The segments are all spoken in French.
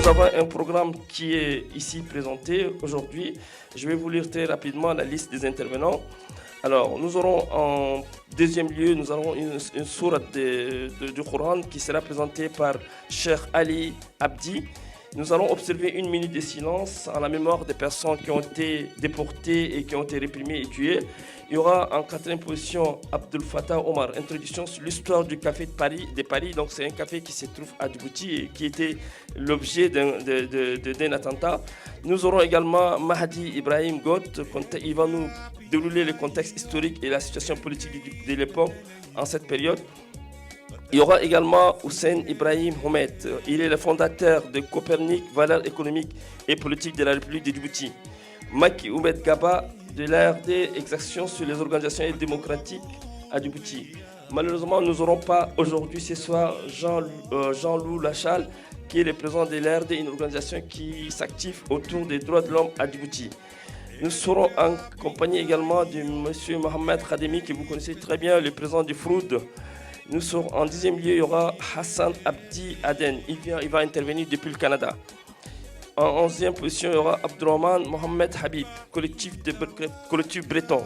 avons un programme qui est ici présenté aujourd'hui. Je vais vous lire très rapidement la liste des intervenants. Alors, nous aurons en deuxième lieu, nous aurons une sourate du Coran qui sera présentée par Cheikh Ali Abdi. Nous allons observer une minute de silence en la mémoire des personnes qui ont été déportées et qui ont été réprimées et tuées. Il y aura en quatrième position Abdel Fattah Omar, introduction sur l'histoire du café de Paris. Donc c'est un café qui se trouve à Djibouti et qui était l'objet d'un attentat. Nous aurons également Mahdi Ibrahim Got, il va nous dérouler le contexte historique et la situation politique de l'époque en cette période. Il y aura également Hussein Ibrahim Homet. Il est le fondateur de Copernic, valeurs économiques et politiques de la République de Djibouti. Maki Oumed Gaba de l'ARD, exaction sur les organisations démocratiques à Djibouti. Malheureusement, nous n'aurons pas aujourd'hui, ce soir, Jean-Loup Lachal, qui est le président de l'ARD, une organisation qui s'active autour des droits de l'homme à Djibouti. Nous serons en compagnie également de M. Mohamed Khademi, que vous connaissez très bien, le président du Froud. Nous serons en 10e lieu, il y aura Hassan Abdi Aden. Il va intervenir depuis le Canada. En 11e position, il y aura Abdurrahman Mohamed Habib, collectif breton.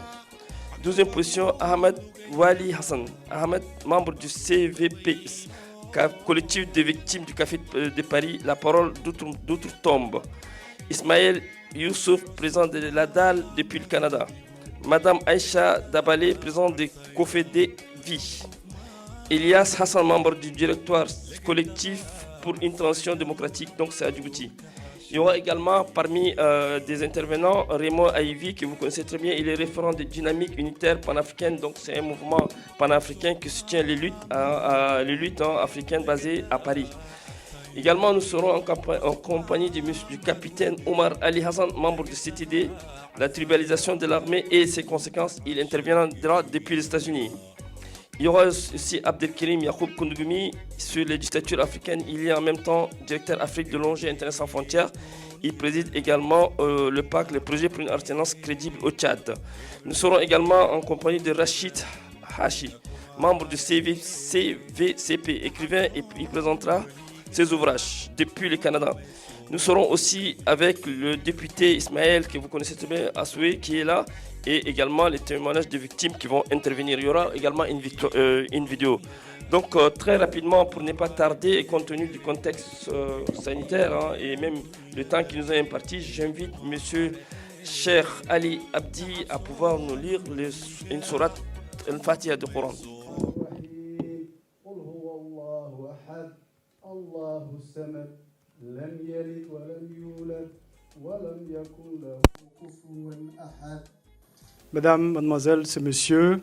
12e position, Ahmed Wali Hassan, membre du CVP, collectif des victimes du café de Paris, la parole d'outre-tombe. Ismaël Youssouf, président de la DAL depuis le Canada. Madame Aïcha Dabalé, présidente de COFEDE Vie. Elias Hassan, membre du directoire collectif pour une transition démocratique, donc c'est à Djibouti. Il y aura également parmi des intervenants Raymond Aïvi, que vous connaissez très bien, il est référent de Dynamique Unitaire Panafricaine, donc c'est un mouvement panafricain qui soutient les luttes africaines basées à Paris. Également, nous serons en compagnie du capitaine Omar Ali Hassan, membre du CTD, la tribalisation de l'armée et ses conséquences. Il interviendra depuis les États-Unis. Il y aura aussi Abdelkrim Yacoub Koundougoumi sur les dictatures africaines. Il est en même temps directeur Afrique de l'ONG Internet sans frontières. Il préside également le PAC, le projet pour une alternance crédible au Tchad. Nous serons également en compagnie de Rachid Hachi, membre du CVCP, écrivain, et il présentera ses ouvrages depuis le Canada. Nous serons aussi avec le député Ismaël, que vous connaissez très bien, Assoué, qui est là, et également les témoignages des victimes qui vont intervenir. Il y aura également une vidéo. Donc très rapidement, pour ne pas tarder, et compte tenu du contexte sanitaire et même le temps qui nous est imparti, j'invite M. Cheikh Ali Abdi à pouvoir nous lire une sourate Al-Fatiha du Coran. Mesdames, Mademoiselles, ces messieurs,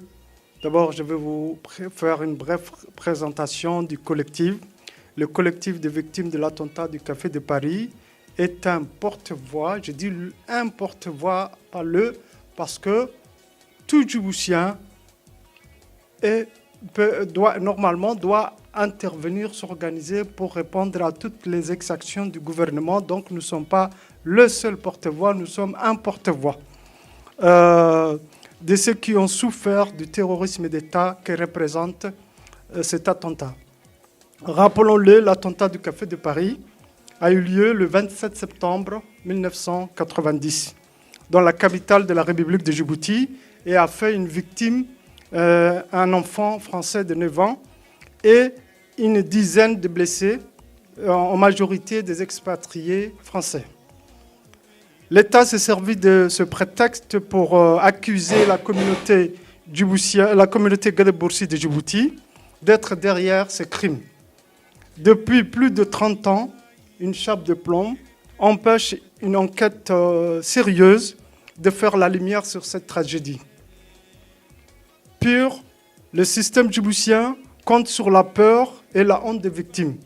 d'abord je vais vous faire une brève présentation du collectif. Le collectif des victimes de l'attentat du Café de Paris est un porte-voix, je dis un porte-voix, pas le, parce que tout Djiboutien normalement doit intervenir, s'organiser pour répondre à toutes les exactions du gouvernement. Donc nous ne sommes pas le seul porte-voix, nous sommes un porte-voix de ceux qui ont souffert du terrorisme d'État que représente cet attentat. Rappelons-le, l'attentat du Café de Paris a eu lieu le 27 septembre 1990 dans la capitale de la République de Djibouti et a fait une victime, un enfant français de 9 ans et une dizaine de blessés, en majorité des expatriés français. L'État s'est servi de ce prétexte pour accuser la communauté Gadeboursi de Djibouti d'être derrière ces crimes. Depuis plus de 30 ans, une chape de plomb empêche une enquête sérieuse de faire la lumière sur cette tragédie. Pire, le système djiboutien compte sur la peur et la honte des victimes,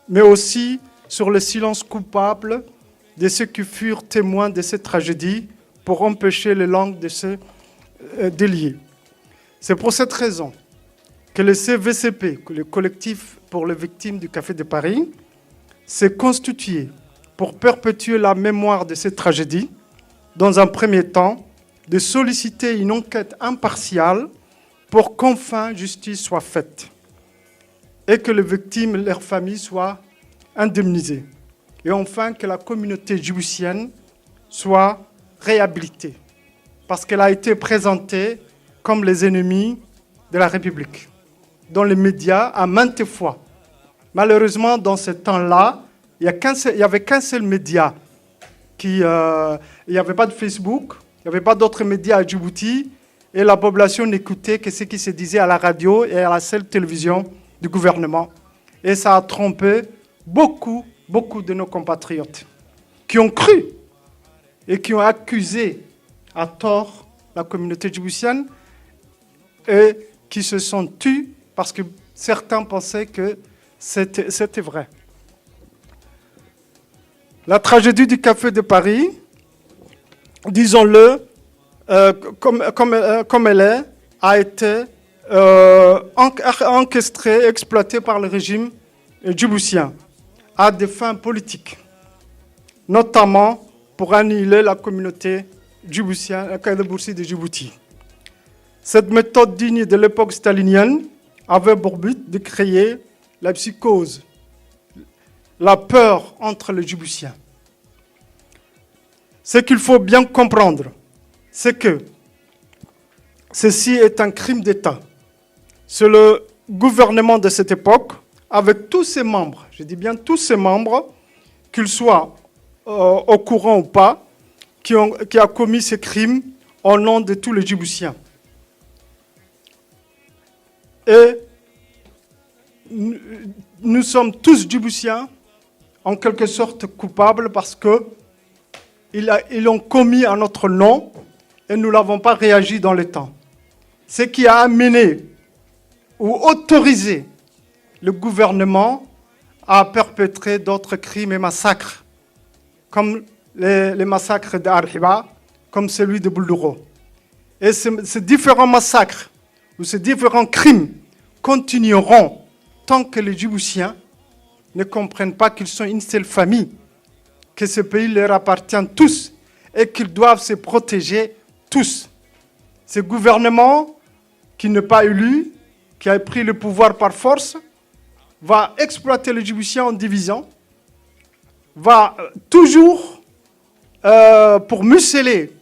mais aussi sur le silence coupable de ceux qui furent témoins de cette tragédie pour empêcher les langues de se délier. C'est pour cette raison que le CVCP, le collectif pour les victimes du Café de Paris, s'est constitué pour perpétuer la mémoire de cette tragédie, dans un premier temps, de solliciter une enquête impartiale pour qu'enfin justice soit faite et que les victimes et leurs familles soient indemnisées. et enfin que la communauté djiboutienne soit réhabilitée, parce qu'elle a été présentée comme les ennemis de la République, dans les médias à maintes fois. Malheureusement, dans ce temps-là, il n'y avait qu'un seul média. Il n'y avait pas de Facebook, il n'y avait pas d'autres médias à Djibouti, et la population n'écoutait que ce qui se disait à la radio et à la seule télévision du gouvernement. Et ça a trompé beaucoup de nos compatriotes qui ont cru et qui ont accusé à tort la communauté djiboutienne et qui se sont tus parce que certains pensaient que c'était vrai. La tragédie du café de Paris, disons-le, comme elle est, a été orchestrée, exploitée par le régime djiboutien à des fins politiques, notamment pour annihiler la communauté djiboutienne, la Kaïda-Boursi de Djibouti. Cette méthode digne de l'époque stalinienne avait pour but de créer la psychose, la peur entre les Djiboutiens. Ce qu'il faut bien comprendre, c'est que ceci est un crime d'État. C'est le gouvernement de cette époque, avec tous ses membres, je dis bien tous ses membres, qu'ils soient au courant ou pas, qui a commis ces crimes au nom de tous les Djiboutiens. Et nous sommes tous Djiboutiens, en quelque sorte coupables, parce qu'ils ont commis à notre nom et nous n'avons pas réagi dans le temps. Ce qui a amené ou autorisé le gouvernement à perpétrer d'autres crimes et massacres, comme les massacres d'Arhiba, comme celui de Boulduro. Et ces différents massacres ou ces différents crimes continueront tant que les Djiboutiens ne comprennent pas qu'ils sont une seule famille, que ce pays leur appartient tous et qu'ils doivent se protéger tous. Ce gouvernement qui n'est pas élu, qui a pris le pouvoir par force, va exploiter les Djiboutiens en division, va toujours, pour museler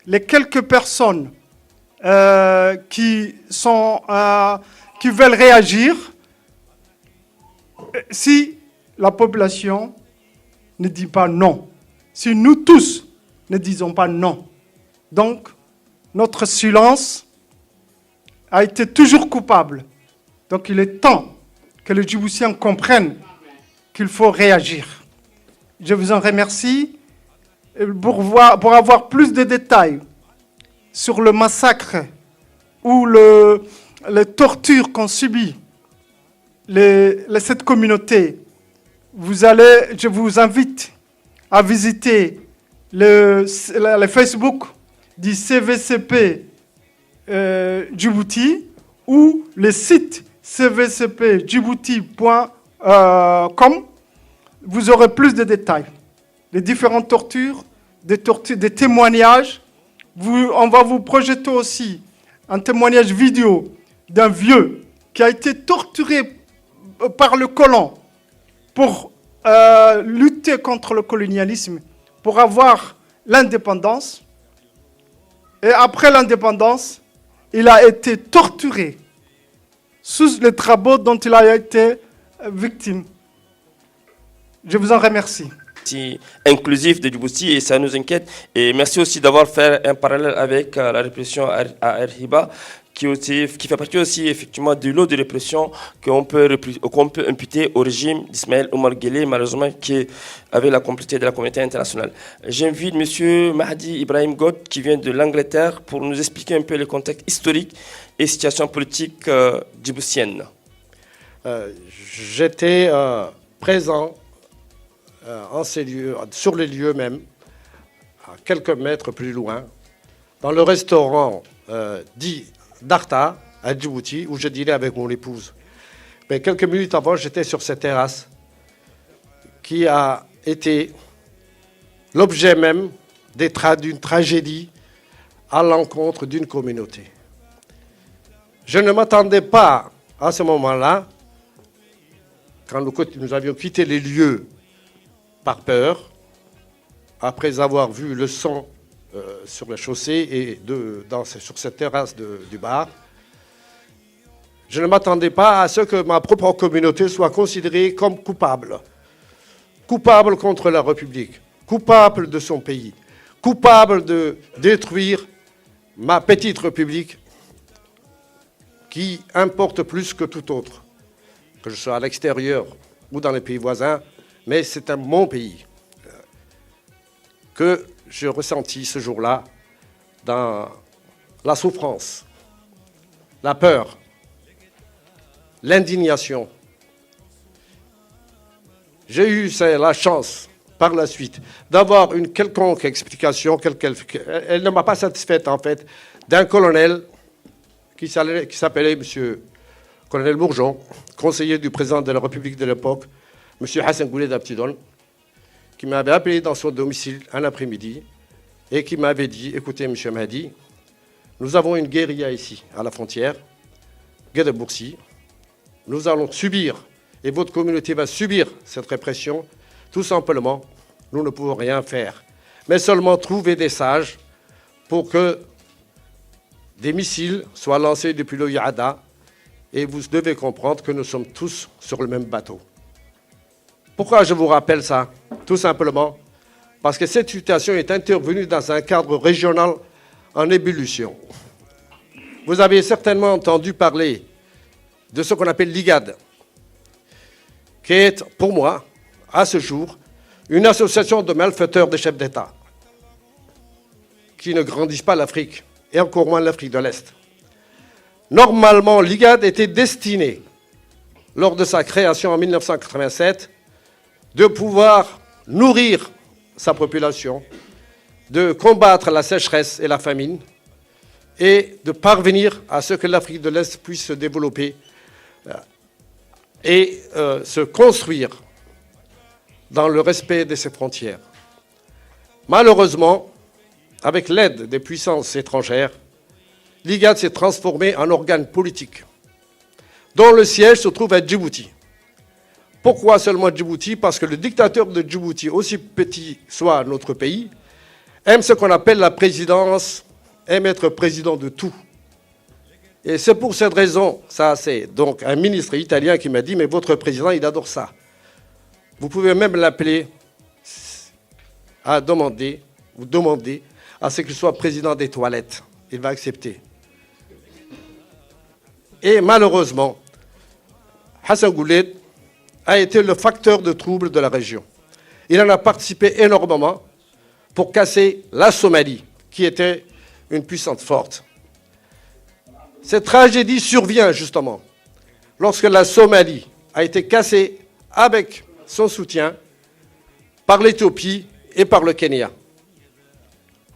les quelques personnes qui veulent réagir, si la population ne dit pas non, si nous tous ne disons pas non. Donc, notre silence a été toujours coupable. Donc, il est temps que les Djiboutiens comprennent qu'il faut réagir. Je vous en remercie. Pour avoir plus de détails sur le massacre ou les tortures qu'ont subi cette communauté, je vous invite à visiter le Facebook du CVCP Djibouti ou le site cvcpdjibouti.com. Vous aurez plus de détails. Les différentes tortures, des témoignages. On va vous projeter aussi un témoignage vidéo d'un vieux qui a été torturé par le colon pour lutter contre le colonialisme, pour avoir l'indépendance. Et après l'indépendance, il a été torturé sous les travaux dont il a été victime. Je vous en remercie. Inclusif de Djibouti et ça nous inquiète. Et merci aussi d'avoir fait un parallèle avec la répression à Arhiba, qui fait partie aussi effectivement du lot de répression qu'on peut imputer au régime d'Ismaël Omar Guelleh, malheureusement qui avait la complicité de la communauté internationale. J'invite M. Mahdi Ibrahim God, qui vient de l'Angleterre, pour nous expliquer un peu le contexte historique et situation politique djiboutienne. J'étais présent en ces lieux, sur les lieux même, à quelques mètres plus loin, dans le restaurant dit d'Arta, à Djibouti, où je dînais avec mon épouse. Mais quelques minutes avant, j'étais sur cette terrasse qui a été l'objet même d'une tragédie à l'encontre d'une communauté. Je ne m'attendais pas à ce moment-là, quand nous avions quitté les lieux par peur, après avoir vu le sang sur la chaussée et sur cette terrasse du bar. Je ne m'attendais pas à ce que ma propre communauté soit considérée comme coupable. Coupable contre la République, coupable de son pays, coupable de détruire ma petite République qui importe plus que tout autre, que je sois à l'extérieur ou dans les pays voisins, mais c'est mon pays que j'ai ressenti ce jour-là dans la souffrance, la peur, l'indignation. J'ai eu la chance, par la suite, d'avoir une quelconque explication, elle ne m'a pas satisfaite en fait, d'un colonel qui s'appelait M. Colonel Bourgeon, conseiller du président de la République de l'époque, M. Hassan Goulet d'Abtidon, qui m'avait appelé dans son domicile un après-midi et qui m'avait dit, écoutez M. Mahdi, nous avons une guérilla ici, à la frontière, Guédé-Boursi, nous allons subir, et votre communauté va subir cette répression, tout simplement, nous ne pouvons rien faire, mais seulement trouver des sages pour que des missiles soient lancés depuis le Yada, et vous devez comprendre que nous sommes tous sur le même bateau. Pourquoi je vous rappelle ça? Tout simplement parce que cette situation est intervenue dans un cadre régional en ébullition. Vous avez certainement entendu parler de ce qu'on appelle l'IGAD, qui est, pour moi, à ce jour, une association de malfaiteurs des chefs d'État qui ne grandissent pas l'Afrique, et encore moins l'Afrique de l'Est. Normalement, l'IGAD était destiné, lors de sa création en 1987, de pouvoir nourrir sa population, de combattre la sécheresse et la famine, et de parvenir à ce que l'Afrique de l'Est puisse se développer et se construire dans le respect de ses frontières. Malheureusement, avec l'aide des puissances étrangères, l'IGAD s'est transformé en organe politique, dont le siège se trouve à Djibouti. Pourquoi seulement Djibouti? Parce que le dictateur de Djibouti, aussi petit soit notre pays, aime ce qu'on appelle la présidence, aime être président de tout. Et c'est pour cette raison, ça c'est donc un ministre italien qui m'a dit, mais votre président, il adore ça. Vous pouvez même l'appeler à demander à ce qu'il soit président des toilettes. Il va accepter. Et malheureusement, Hassan Goulet a été le facteur de trouble de la région. Il en a participé énormément pour casser la Somalie, qui était une puissance forte. Cette tragédie survient justement lorsque la Somalie a été cassée avec son soutien par l'Éthiopie et par le Kenya.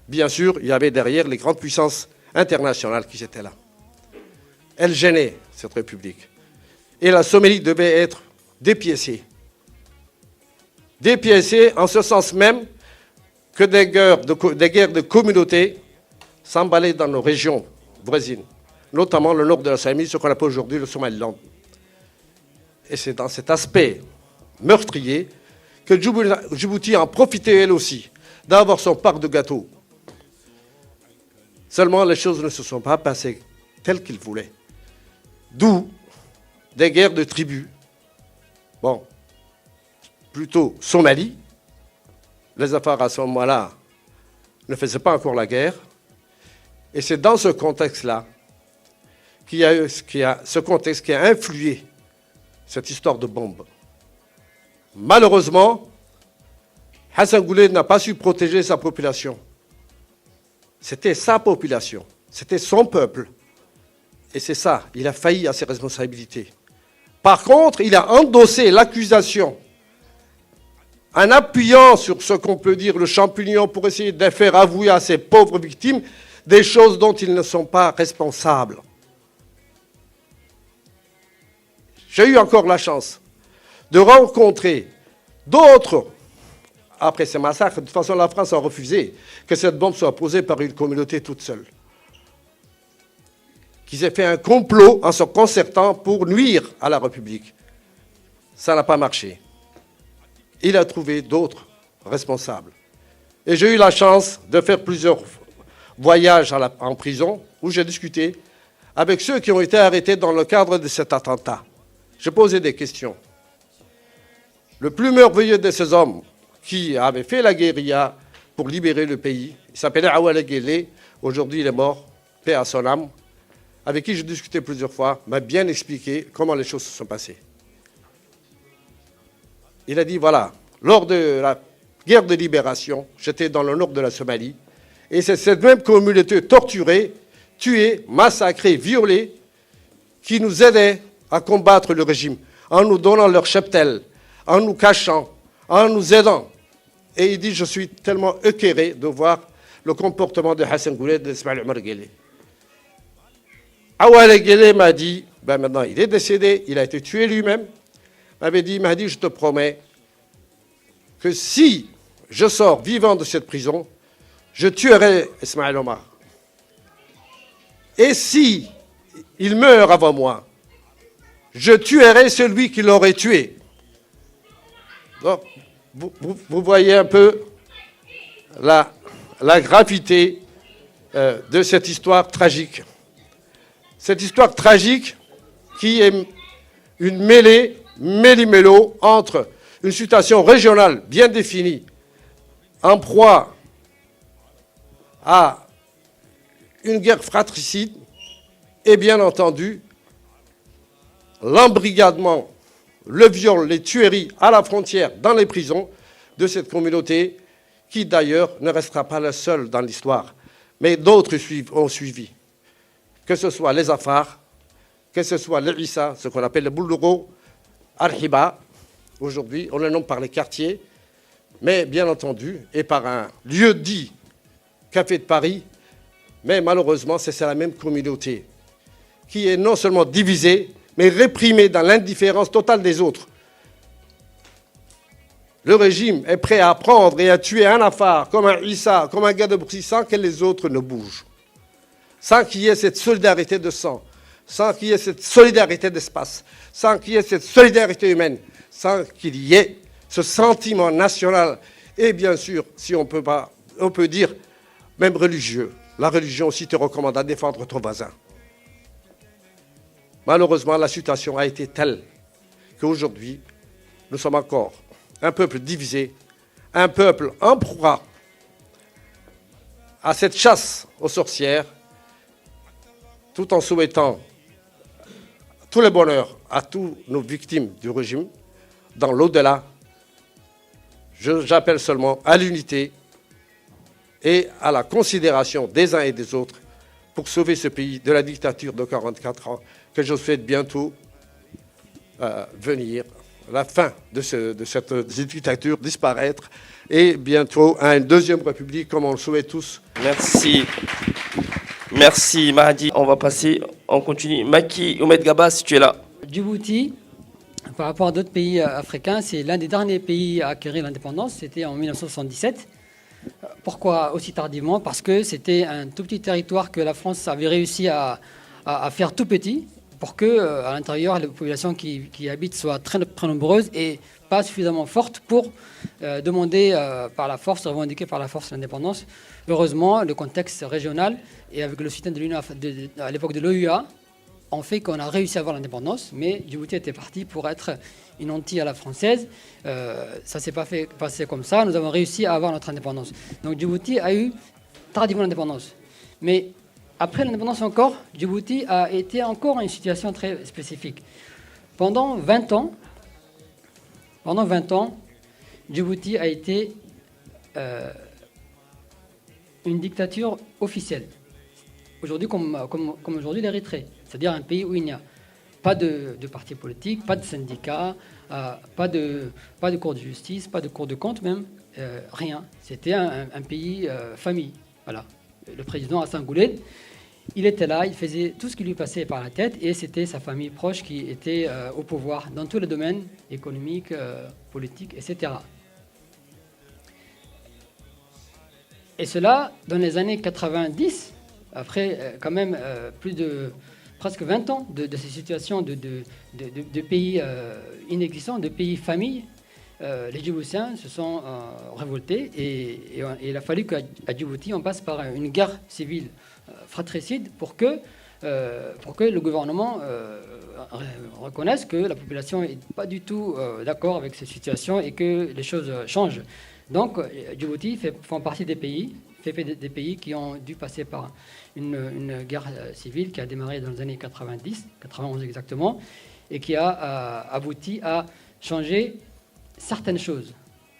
Bien sûr, il y avait derrière les grandes puissances internationales qui étaient là. Elles gênaient cette république. Et la Somalie devait être dépiécée. Dépiécée en ce sens même que des guerres de communautés s'emballaient dans nos régions voisines, notamment le nord de la Somalie, ce qu'on appelle aujourd'hui le Somaliland. Et c'est dans cet aspect meurtrier que Djibouti en profitait elle aussi, d'avoir son parc de gâteaux. Seulement, les choses ne se sont pas passées telles qu'il voulait. D'où des guerres de tribus. Bon, plutôt Somalie. Les affaires à ce moment-là ne faisaient pas encore la guerre. Et c'est dans ce contexte-là qu'il y a ce contexte qui a influé cette histoire de bombe. Malheureusement, Hassan Goulet n'a pas su protéger sa population. C'était sa population, c'était son peuple. Et c'est ça, il a failli à ses responsabilités. Par contre, il a endossé l'accusation en appuyant sur ce qu'on peut dire le champignon pour essayer de faire avouer à ces pauvres victimes des choses dont ils ne sont pas responsables. J'ai eu encore la chance de rencontrer d'autres, après ces massacres. De toute façon, la France a refusé que cette bombe soit posée par une communauté toute seule. Qu'ils aient fait un complot en se concertant pour nuire à la République. Ça n'a pas marché. il a trouvé d'autres responsables. Et j'ai eu la chance de faire plusieurs voyages en prison où j'ai discuté avec ceux qui ont été arrêtés dans le cadre de cet attentat. J'ai posé des questions. Le plus merveilleux de ces hommes qui avaient fait la guérilla pour libérer le pays, il s'appelait Awale Guélé, aujourd'hui il est mort, paix à son âme, avec qui j'ai discuté plusieurs fois, m'a bien expliqué comment les choses se sont passées. Il a dit, voilà, lors de la guerre de libération, j'étais dans le nord de la Somalie, et c'est cette même communauté torturée, tuée, massacrée, violée, qui nous aidait à combattre le régime, en nous donnant leur cheptel, en nous cachant, en nous aidant. Et il dit, je suis tellement écœuré de voir le comportement de Hassan Goulet et d'Ismaël Omar Guelleh. Awale Guelleh m'a dit, ben maintenant il est décédé, il a été tué lui-même, il m'a dit, je te promets que si je sors vivant de cette prison, je tuerai Ismaël Omar. Et si il meurt avant moi, je tuerai celui qui l'aurait tué. Donc, vous voyez un peu la gravité de cette histoire tragique. Cette histoire tragique qui est une mêlée, méli-mélo, entre une situation régionale bien définie, en proie à une guerre fratricide, et bien entendu, l'embrigadement, le viol, les tueries à la frontière, dans les prisons de cette communauté, qui d'ailleurs ne restera pas la seule dans l'histoire, mais d'autres ont suivi. Que ce soit les Afars, que ce soit les Issa, ce qu'on appelle les Boulouro, Arhiba, aujourd'hui on les nomme par les quartiers, mais bien entendu, et par un lieu dit Café de Paris, mais malheureusement c'est la même communauté qui est non seulement divisée, mais réprimée dans l'indifférence totale des autres. Le régime est prêt à prendre et à tuer un Afar, comme un Issa, comme un gars de Broussy, sans que les autres ne bougent. Sans qu'il y ait cette solidarité de sang, sans qu'il y ait cette solidarité d'espace, sans qu'il y ait cette solidarité humaine, sans qu'il y ait ce sentiment national, et bien sûr, si on peut dire, même religieux. La religion aussi te recommande à défendre ton voisin. Malheureusement, la situation a été telle qu'aujourd'hui, nous sommes encore un peuple divisé, un peuple en proie à cette chasse aux sorcières, tout en souhaitant tous les bonheurs à tous nos victimes du régime, dans l'au-delà. J'appelle seulement à l'unité et à la considération des uns et des autres pour sauver ce pays de la dictature de 44 ans, que je souhaite bientôt venir, la fin de cette dictature disparaître, et bientôt à une deuxième république, comme on le souhaite tous. Merci. Merci Mahdi. On continue. Maki Oumed Gaba, si tu es là. Djibouti, par rapport à d'autres pays africains, c'est l'un des derniers pays à acquérir l'indépendance. C'était en 1977. Pourquoi aussi tardivement? Parce que c'était un tout petit territoire que la France avait réussi à faire tout petit pour que, à l'intérieur, les populations qui habitent soient très, très nombreuses et pas suffisamment fortes pour demander par la force, revendiquer par la force l'indépendance. Heureusement, le contexte régional et avec le soutien de l'Union à l'époque de l'OUA ont fait qu'on a réussi à avoir l'indépendance, mais Djibouti était parti pour être une Antille à la française. Ça ne s'est pas fait passer comme ça. Nous avons réussi à avoir notre indépendance. Donc Djibouti a eu tardivement l'indépendance. Mais après l'indépendance encore, Djibouti a été encore en une situation très spécifique. Pendant 20 ans, Djibouti a été une dictature officielle. Aujourd'hui, comme aujourd'hui, l'Érythrée. C'est-à-dire un pays où il n'y a pas de parti politique, pas de syndicats, pas de cour de justice, pas de cour de compte même, rien. C'était un pays famille. Voilà. Le président Hassan Goulet, il était là, il faisait tout ce qui lui passait par la tête et c'était sa famille proche qui était au pouvoir dans tous les domaines économiques, politiques, etc. Et cela, dans les années 90, après quand même plus de presque 20 ans de ces situations de pays inexistants, de pays familles, les Djiboutiens se sont révoltés et il a fallu qu'à Djibouti, on passe par une guerre civile fratricide pour que le gouvernement reconnaisse que la population n'est pas du tout d'accord avec cette situation et que les choses changent. Donc, Djibouti font partie des pays qui ont dû passer par une guerre civile qui a démarré dans les années 90, 91 exactement, et qui a abouti à changer certaines choses,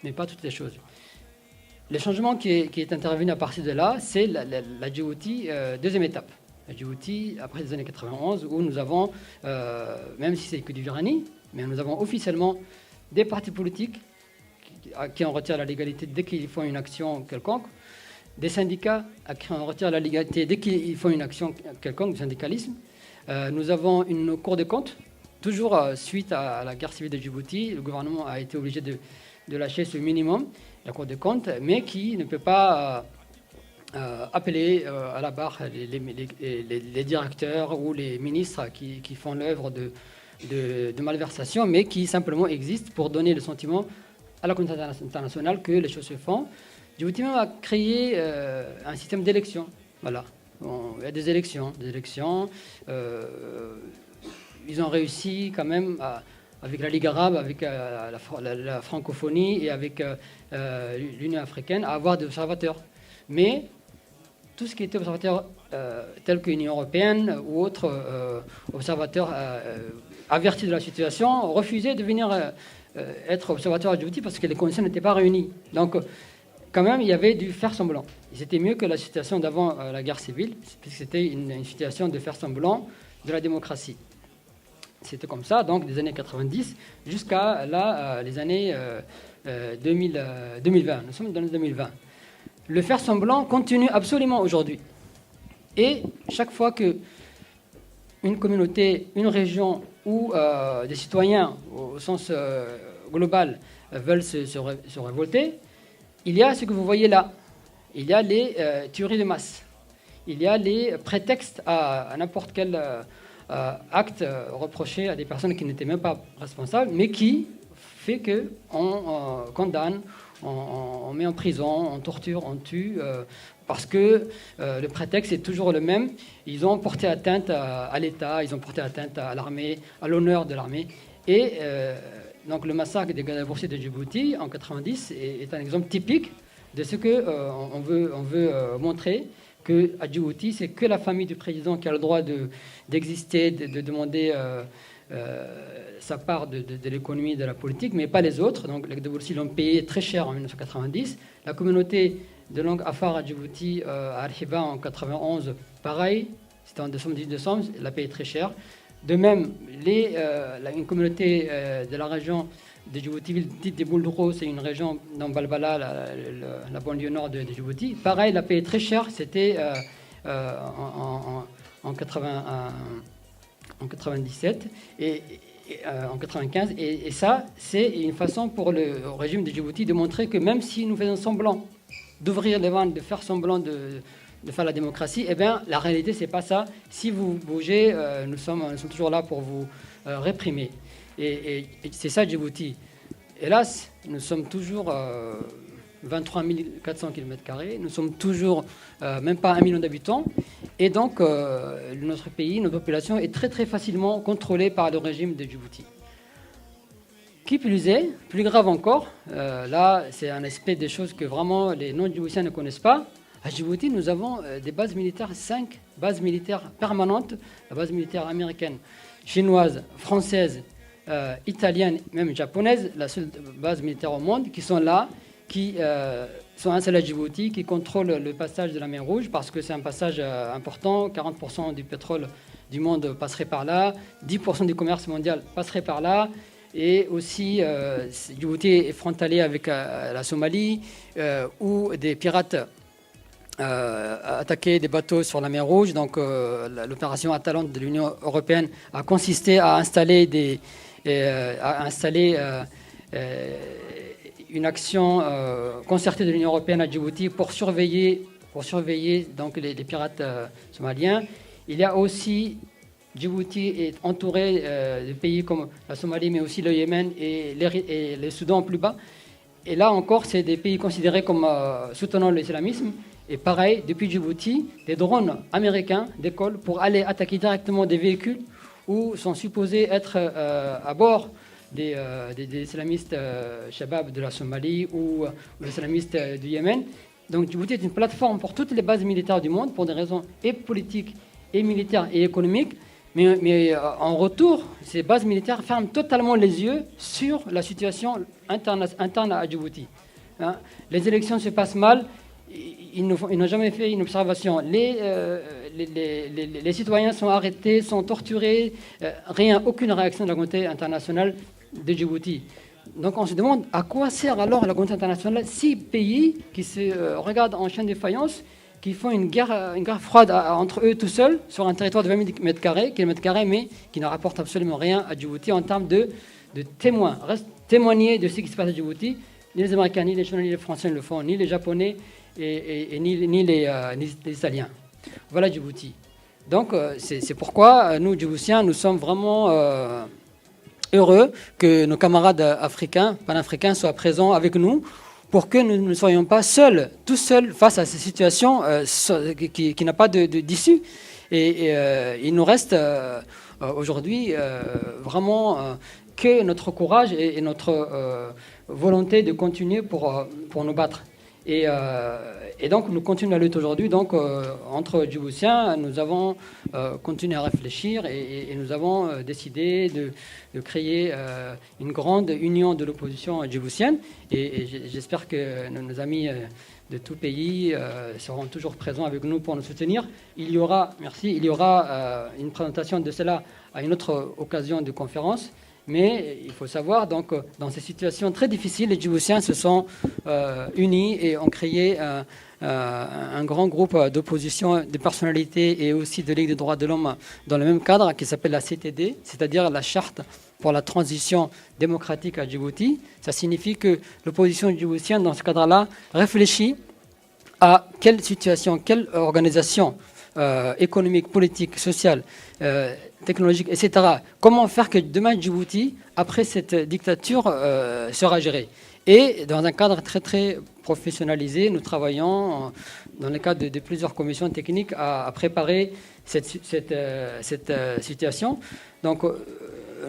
mais pas toutes les choses. Le changement qui est intervenu à partir de là, c'est la Djibouti, deuxième étape. La Djibouti, après les années 91, où nous avons, même si c'est que du Virani, mais nous avons officiellement des partis politiques qui en retirent la légalité dès qu'ils font une action quelconque, des syndicats à qui on retire la légalité dès qu'ils font une action quelconque, du syndicalisme. Nous avons une Cour des comptes. Toujours suite à la guerre civile de Djibouti, le gouvernement a été obligé de lâcher ce minimum, la Cour des comptes, mais qui ne peut pas appeler à la barre les directeurs ou les ministres qui font l'œuvre de malversation, mais qui simplement existent pour donner le sentiment à la communauté internationale que les choses se font. Djibouti même a créé un système d'élection. Voilà. Bon, il y a des élections. Ils ont réussi quand même, avec la Ligue arabe, avec la francophonie et avec l'Union africaine, à avoir des observateurs. Mais tout ce qui était observateur tel que l'Union européenne ou autres observateurs avertis de la situation refusaient de venir être observateurs à Djibouti parce que les conditions n'étaient pas réunies. Donc, quand même, il y avait du faire semblant. C'était mieux que la situation d'avant la guerre civile, puisque c'était une situation de faire semblant de la démocratie. C'était comme ça, donc des années 90 jusqu'à là, les années 2020. Nous sommes dans les 2020. Le faire semblant continue absolument aujourd'hui. Et chaque fois que une communauté, une région ou des citoyens, au sens global, veulent se révolter, il y a ce que vous voyez là. Il y a les tueries de masse. Il y a les prétextes à n'importe quel acte reproché à des personnes qui n'étaient même pas responsables, mais qui fait qu'on condamne, on met en prison, on torture, on tue, parce que le prétexte est toujours le même. Ils ont porté atteinte à l'État, ils ont porté atteinte à l'armée, à l'honneur de l'armée. Et donc le massacre des Gadaboursiers de Djibouti en 90 est un exemple typique de ce qu'on veut montrer, qu'à Djibouti, c'est que la famille du président qui a le droit d'exister, de demander sa part de l'économie, de la politique, mais pas les autres. Donc les Gadaboursiers l'ont payé très cher en 1990. La communauté de langue afar à Djibouti, à Arhiba en 91, pareil, c'était en décembre, 18 décembre, elle a payé très cher. De même, une communauté de la région de Djibouti, dite des Bouldro, c'est une région dans Balbala, la banlieue nord de Djibouti. Pareil, elle a payé très cher, c'était en 97 et en 95. Et ça, c'est une façon pour le régime de Djibouti de montrer que même si nous faisons semblant d'ouvrir les vannes, de faire semblant de faire la démocratie, eh bien, la réalité, c'est pas ça. Si vous bougez, nous sommes toujours là pour vous réprimer. Et c'est ça, Djibouti. Hélas, nous sommes toujours 23 400 km², nous sommes toujours même pas 1 million d'habitants. Et donc, notre pays, notre population est très, très facilement contrôlée par le régime de Djibouti. Qui plus est, plus grave encore, là, c'est un aspect des choses que vraiment les non-djiboutiens ne connaissent pas. À Djibouti, nous avons des bases militaires, 5 bases militaires permanentes, la base militaire américaine, chinoise, française, italienne, même japonaise, la seule base militaire au monde, qui sont là, qui sont installés à Djibouti, qui contrôlent le passage de la mer Rouge, parce que c'est un passage important, 40% du pétrole du monde passerait par là, 10% du commerce mondial passerait par là, et aussi Djibouti est frontalier avec la Somalie, où des pirates attaquaient des bateaux sur la mer Rouge. Donc l'opération Atalante de l'Union européenne a consisté à installer une action concertée de l'Union européenne à Djibouti pour surveiller donc les pirates somaliens. Il y a aussi Djibouti est entouré de pays comme la Somalie, mais aussi le Yémen et le Soudan plus bas. Et là encore, c'est des pays considérés comme soutenant l'islamisme. Et pareil, depuis Djibouti, des drones américains décollent pour aller attaquer directement des véhicules où sont supposés être à bord des islamistes Shabab de la Somalie ou des islamistes du Yémen. Donc Djibouti est une plateforme pour toutes les bases militaires du monde pour des raisons et politiques et militaires et économiques. Mais en retour, ces bases militaires ferment totalement les yeux sur la situation interne à Djibouti. Hein. Les élections se passent mal. Ils n'ont jamais fait une observation. Les citoyens sont arrêtés, sont torturés. Aucune réaction de la communauté internationale de Djibouti. Donc on se demande à quoi sert alors la communauté internationale, 6 pays qui se regardent en chien de faïence, qui font une guerre froide entre eux tout seuls sur un territoire de 20 000 km², mais qui ne rapporte absolument rien à Djibouti en termes de témoins. Témoigner de ce qui se passe à Djibouti, ni les Américains, ni les Chinois, ni les Français ne le font, ni les Japonais et ni les Italiens. Voilà Djibouti. Donc c'est pourquoi nous, Djiboutiens, nous sommes vraiment heureux que nos camarades africains, panafricains, soient présents avec nous pour que nous ne soyons pas tous seuls face à ces situations qui n'ont pas d'issue. Et il nous reste aujourd'hui vraiment que notre courage et notre volonté de continuer pour nous battre. Et donc nous continuons la lutte aujourd'hui. Donc entre Djiboutiens, nous avons continué à réfléchir et nous avons décidé de créer une grande union de l'opposition djiboutienne. Et j'espère que nos amis de tout pays seront toujours présents avec nous pour nous soutenir. Il y aura une présentation de cela à une autre occasion de conférence. Mais il faut savoir, donc, dans ces situations très difficiles, les Djiboutiens se sont unis et ont créé un grand groupe d'opposition, de personnalités et aussi de Ligue des droits de l'homme dans le même cadre qui s'appelle la CTD, c'est-à-dire la Charte pour la transition démocratique à Djibouti. Ça signifie que l'opposition djiboutienne, dans ce cadre-là, réfléchit à quelle situation, quelle organisation économique, politique, sociale, technologique, etc. Comment faire que demain Djibouti, après cette dictature, sera gérée. Et dans un cadre très très professionnalisé, nous travaillons dans le cadre de plusieurs commissions techniques à préparer cette situation. Donc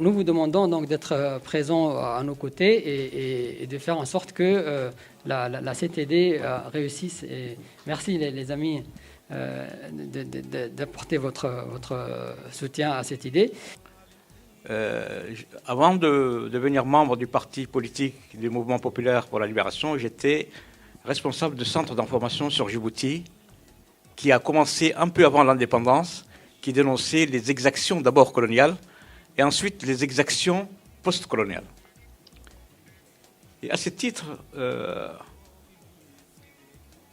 nous vous demandons donc d'être présents à nos côtés et de faire en sorte que la CTD réussisse. Et merci les amis d'apporter votre soutien à cette idée. Avant de devenir membre du parti politique du Mouvement populaire pour la libération, j'étais responsable du centre d'information sur Djibouti, qui a commencé un peu avant l'indépendance, qui dénonçait les exactions d'abord coloniales et ensuite les exactions post-coloniales. Et à ce titre,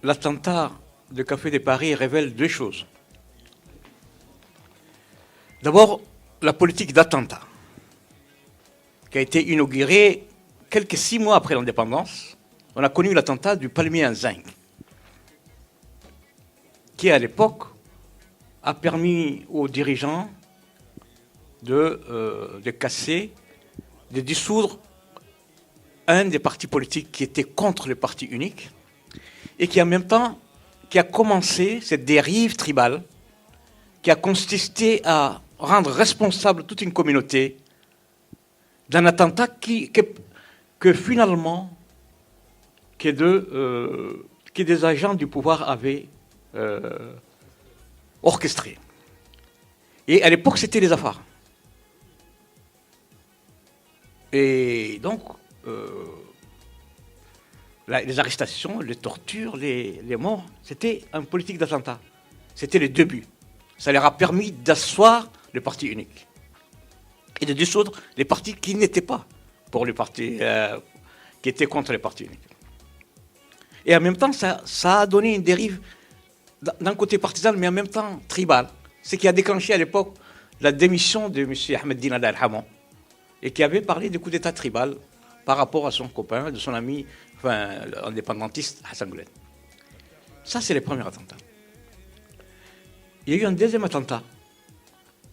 l'attentat de Café de Paris révèle 2 choses. D'abord, la politique d'attentat, qui a été inaugurée quelques 6 mois après l'indépendance. On a connu l'attentat du palmier en zinc, qui à l'époque a permis aux dirigeants de casser, de dissoudre un des partis politiques qui était contre le parti unique et qui en même temps qui a commencé cette dérive tribale, qui a consisté à rendre responsable toute une communauté d'un attentat que finalement que des agents du pouvoir avaient orchestré. Et à l'époque, c'était les Afars. Et donc, les arrestations, les tortures, les morts, c'était une politique d'attentat. C'était le début. Ça leur a permis d'asseoir le parti unique et de dissoudre les partis qui n'étaient pas pour les partis qui étaient contre les partis uniques. Et en même temps, ça a donné une dérive d'un côté partisan, mais en même temps tribal. Ce qui a déclenché à l'époque la démission de M. Ahmed Al-Hamon et qui avait parlé du coup d'État tribal par rapport à son copain, de son ami, indépendantiste Hassan Goulen. Ça, c'est les premiers attentats. Il y a eu un deuxième attentat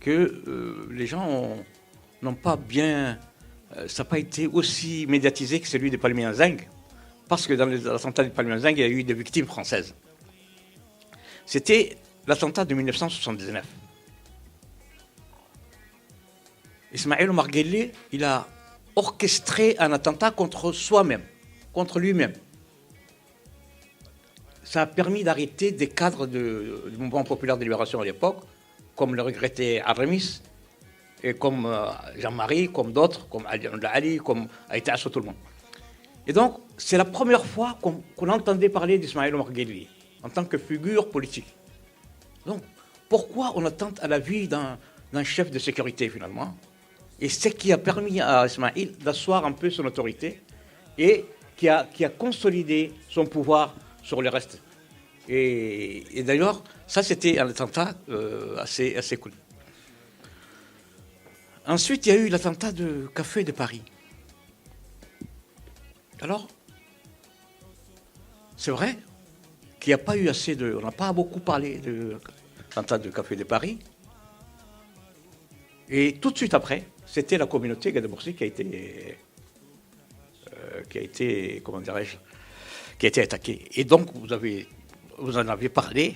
que les gens n'ont pas bien... ça n'a pas été aussi médiatisé que celui des palmiers zinc, parce que dans l'attentat des palmiers zinc, il y a eu des victimes françaises. C'était l'attentat de 1979. Ismaël Omar Guelleh, il a orchestré un attentat contre soi-même, contre lui-même. Ça a permis d'arrêter des cadres du mouvement populaire de libération à l'époque, comme le regretté Aramis, et comme Jean-Marie, comme d'autres, comme Ali, comme Aïta Assou, tout le monde. Et donc, c'est la première fois qu'on entendait parler d'Ismaël Omar Guelleh en tant que figure politique. Donc, pourquoi on attente à la vie d'un chef de sécurité, finalement? Et c'est ce qui a permis à Ismaël d'asseoir un peu son autorité et qui a consolidé son pouvoir sur le reste. Et d'ailleurs, ça, c'était un attentat assez cool. Ensuite, il y a eu l'attentat du Café de Paris. Alors, c'est vrai qu'il n'y a pas eu assez de... On n'a pas beaucoup parlé de l'attentat du Café de Paris. Et tout de suite après, c'était la communauté Gadaboursi qui a été, comment dirais-je, qui a été attaquée. Et donc, vous en avez parlé.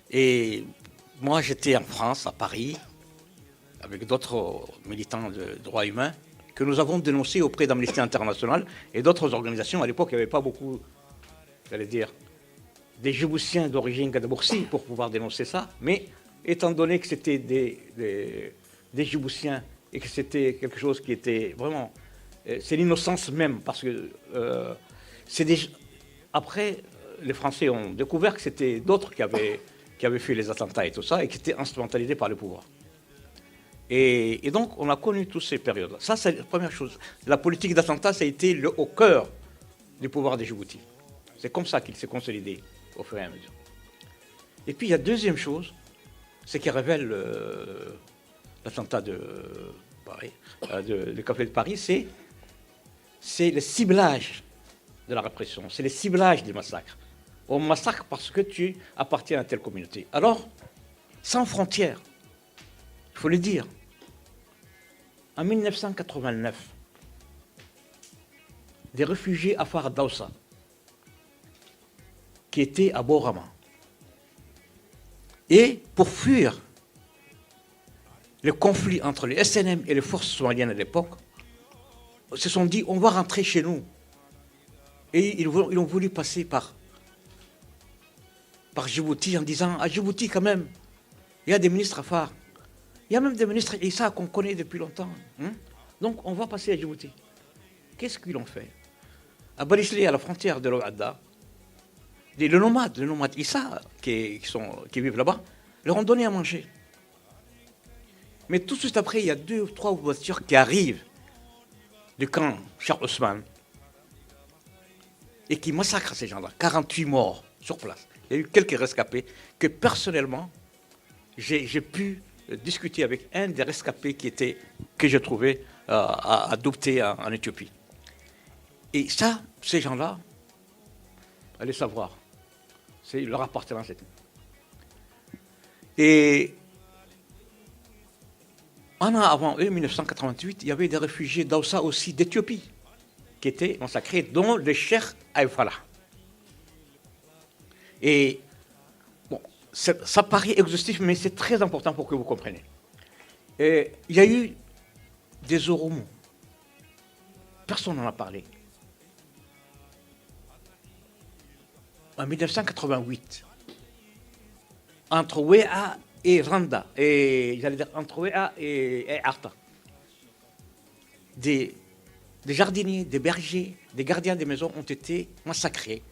Et moi, j'étais en France, à Paris, avec d'autres militants de droits humains, que nous avons dénoncés auprès d'Amnesty International et d'autres organisations. À l'époque, il n'y avait pas beaucoup, j'allais dire, des Djiboutiens d'origine Gadaboursi pour pouvoir dénoncer ça. Mais étant donné que c'était des Djiboutiens et que c'était quelque chose qui était vraiment... c'est l'innocence même, parce que après, les Français ont découvert que c'était d'autres qui avaient fait les attentats et tout ça, et qui étaient instrumentalisés par le pouvoir. Et donc, on a connu toutes ces périodes-là. Ça, c'est la première chose. La politique d'attentat, ça a été au cœur du pouvoir des Djibouti. C'est comme ça qu'il s'est consolidé au fur et à mesure. Et puis, il y a deuxième chose, c'est qui révèle l'attentat de Paris, du Café de Paris, c'est le ciblage de la répression, c'est le ciblage des massacres. On massacre parce que tu appartiens à telle communauté. Alors, sans frontières, il faut le dire, en 1989, des réfugiés afars d'Aoussa, qui étaient à Borama, et pour fuir le conflit entre les SNM et les forces somaliennes à l'époque, se sont dit, on va rentrer chez nous. Et ils ont voulu passer par Djibouti en disant, à Djibouti quand même, il y a des ministres afars. Il y a même des ministres Issa qu'on connaît depuis longtemps. Donc on va passer à Djibouti. Qu'est-ce qu'ils ont fait? À Barisli, à la frontière de l'Ouganda, les nomades Issa qui vivent là-bas, leur ont donné à manger. Mais tout de suite après, il y a 2 ou 3 voitures qui arrivent du camp Charles Ousmane et qui massacrent ces gens-là. 48 morts sur place. Il y a eu quelques rescapés que personnellement, j'ai pu discuter avec un des rescapés que j'ai trouvé adopté en Éthiopie. Et ça, ces gens-là, allez savoir, c'est leur appartenance ethnique. Et un an avant eux, 1988, il y avait des réfugiés d'Aoussa aussi d'Éthiopie qui étaient massacrés, dont le cheikh Aïfala. Et bon, ça paraît exhaustif, mais c'est très important pour que vous compreniez. Et il y a eu des Oromos. Personne n'en a parlé. En 1988, entre Wea et Randa, et j'allais dire entre Wea et Arta, des jardiniers, des bergers, des gardiens des maisons ont été massacrés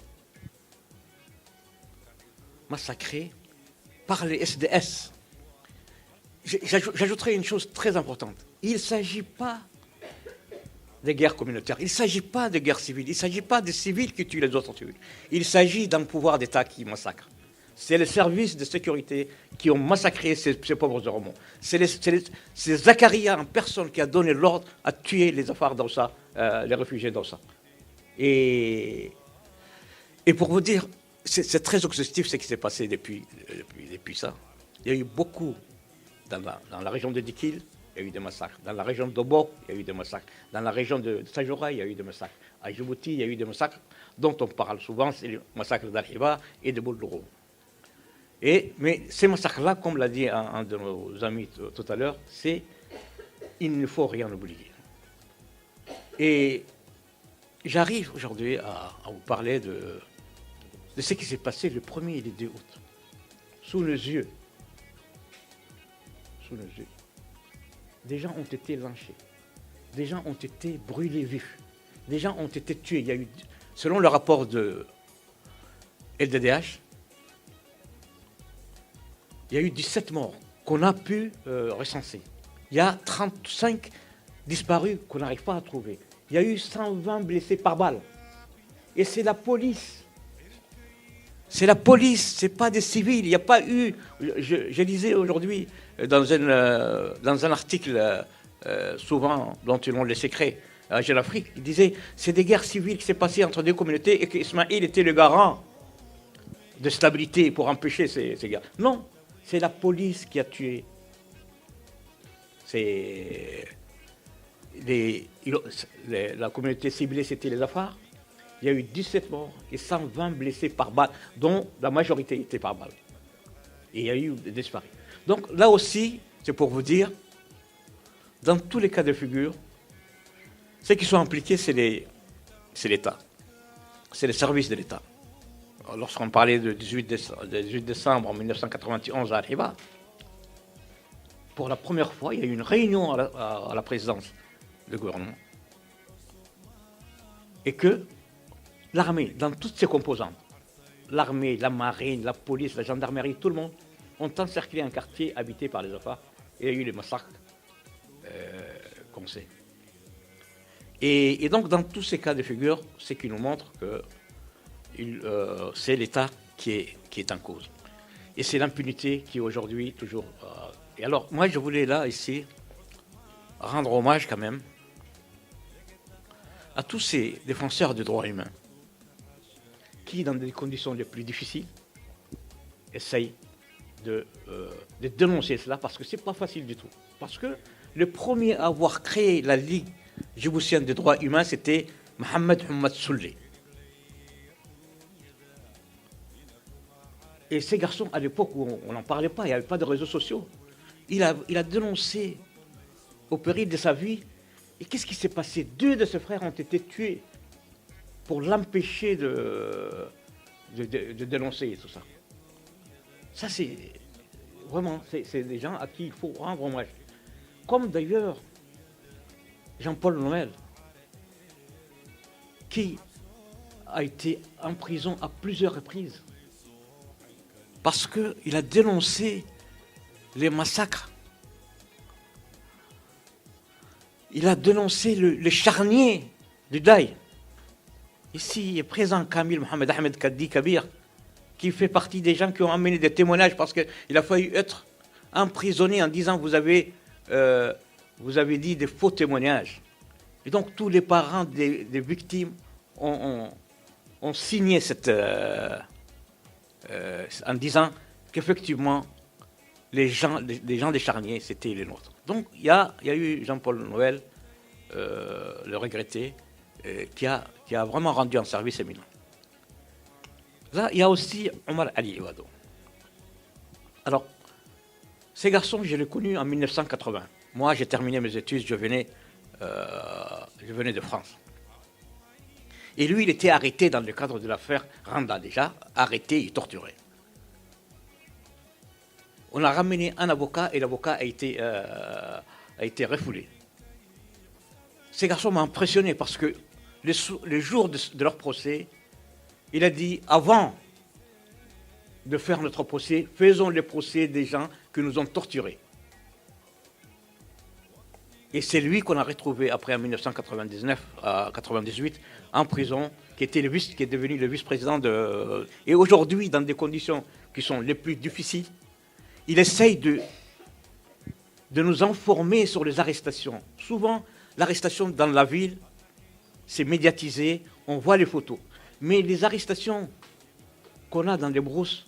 par les SDS. J'ajouterai une chose très importante. Il ne s'agit pas de guerres communautaires, il ne s'agit pas de guerre civile, il ne s'agit pas des civils qui tuent les autres civils. Il s'agit d'un pouvoir d'État qui massacre. C'est les services de sécurité qui ont massacré ces pauvres Oromos. C'est Zakaria en personne qui a donné l'ordre à tuer les affaires d'Aoussa, les réfugiés d'Aoussa. Et pour vous dire, c'est très exhaustif ce qui s'est passé depuis ça. Il y a eu beaucoup Dans la région de Dikil, il y a eu des massacres. Dans la région d'Obo, il y a eu des massacres. Dans la région de Sajora, il y a eu des massacres. À Djibouti, il y a eu des massacres dont on parle souvent, c'est le massacre d'Al-Hiba et de Boulourou. Mais ces massacres-là, comme l'a dit un de nos amis tout à l'heure, il ne faut rien oublier. Et j'arrive aujourd'hui à vous parler de ce qui s'est passé le 1er et le 2 août. Sous nos yeux. Des gens ont été lynchés. Des gens ont été brûlés vifs. Des gens ont été tués. Il y a eu, selon le rapport de LDDH, il y a eu 17 morts qu'on a pu recenser. Il y a 35 disparus qu'on n'arrive pas à trouver. Il y a eu 120 blessés par balle. Et c'est la police. C'est la police, c'est pas des civils. Il n'y a pas eu... Je lisais aujourd'hui dans un article souvent dont ils ont les secrets à Jeune Afrique, il disait c'est des guerres civiles qui s'est passées entre deux communautés et qu'Ismaïl était le garant de stabilité pour empêcher ces guerres. Non, c'est la police qui a tué. La communauté ciblée, c'était les Afars. Il y a eu 17 morts et 120 blessés par balle, dont la majorité était par balle. Et il y a eu des disparus. Donc là aussi, c'est pour vous dire, dans tous les cas de figure, ceux qui sont impliqués, c'est l'État. C'est les services de l'État. Lorsqu'on parlait de 18 décembre 1991 à Al-Hiba, pour la première fois, il y a eu une réunion à la présidence du gouvernement. Et que l'armée, dans toutes ses composantes, l'armée, la marine, la police, la gendarmerie, tout le monde, ont encerclé un quartier habité par les Afars. Et il y a eu les massacres qu'on sait. Et donc, dans tous ces cas de figure, c'est qui nous montre que c'est l'État qui est en cause. Et c'est l'impunité qui est aujourd'hui toujours... Et alors, moi, je voulais là, ici, rendre hommage quand même à tous ces défenseurs des droits humains qui, dans des conditions les plus difficiles, essayent de dénoncer cela parce que ce n'est pas facile du tout. Parce que le premier à avoir créé la Ligue djiboutienne des droits humains, c'était Mohamed Hamad Souley. Et ces garçons, à l'époque où on n'en parlait pas, il n'y avait pas de réseaux sociaux, il a dénoncé au péril de sa vie. Et qu'est-ce qui s'est passé? 2 de ses frères ont été tués pour l'empêcher de dénoncer tout ça. Ça, c'est vraiment, c'est des gens à qui il faut rendre hommage. Comme d'ailleurs Jean-Paul Noël, qui a été en prison à plusieurs reprises parce qu'il a dénoncé les massacres. Il a dénoncé le charnier du Daï. Ici est présent Kamil Mohamed Ahmed Kaddi Kabir, qui fait partie des gens qui ont amené des témoignages parce qu'il a fallu être emprisonné en disant vous avez dit des faux témoignages. Et donc tous les parents des victimes ont signé en disant qu'effectivement les gens des charniers, c'était les nôtres. Donc il y a eu Jean-Paul Noël, le regretté, qui a vraiment rendu un service éminent. Là, il y a aussi Omar Ali Iwado. Alors, ces garçons, je les ai connus en 1980. Moi, j'ai terminé mes études, je venais de France. Et lui, il était arrêté dans le cadre de l'affaire Randa, déjà, arrêté et torturé. On a ramené un avocat et l'avocat a été refoulé. Ces garçons m'ont impressionné parce que le jour de leur procès, il a dit, avant de faire notre procès, faisons le procès des gens qui nous ont torturés. Et c'est lui qu'on a retrouvé après en 1999 à 98 en prison, qui est devenu le vice-président et aujourd'hui, dans des conditions qui sont les plus difficiles, il essaye de nous informer sur les arrestations. Souvent, l'arrestation dans la ville, c'est médiatisé, on voit les photos. Mais les arrestations qu'on a dans les brousses,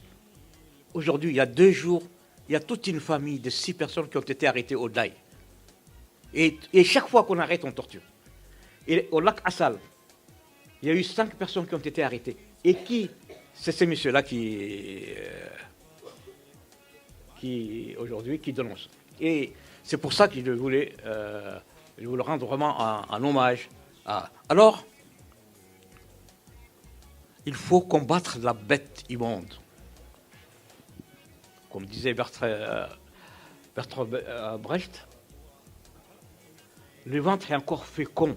aujourd'hui, il y a 2 jours, il y a toute une famille de 6 personnes qui ont été arrêtées au Daï. Et chaque fois qu'on arrête, on torture. Et au lac Assal, il y a eu 5 personnes qui ont été arrêtées. Et c'est ces messieurs-là qui aujourd'hui, qui dénoncent. Et c'est pour ça que je voulais rendre vraiment un hommage. Alors, il faut combattre la bête immonde. Comme disait Bertrand Brecht, le ventre est encore fécond,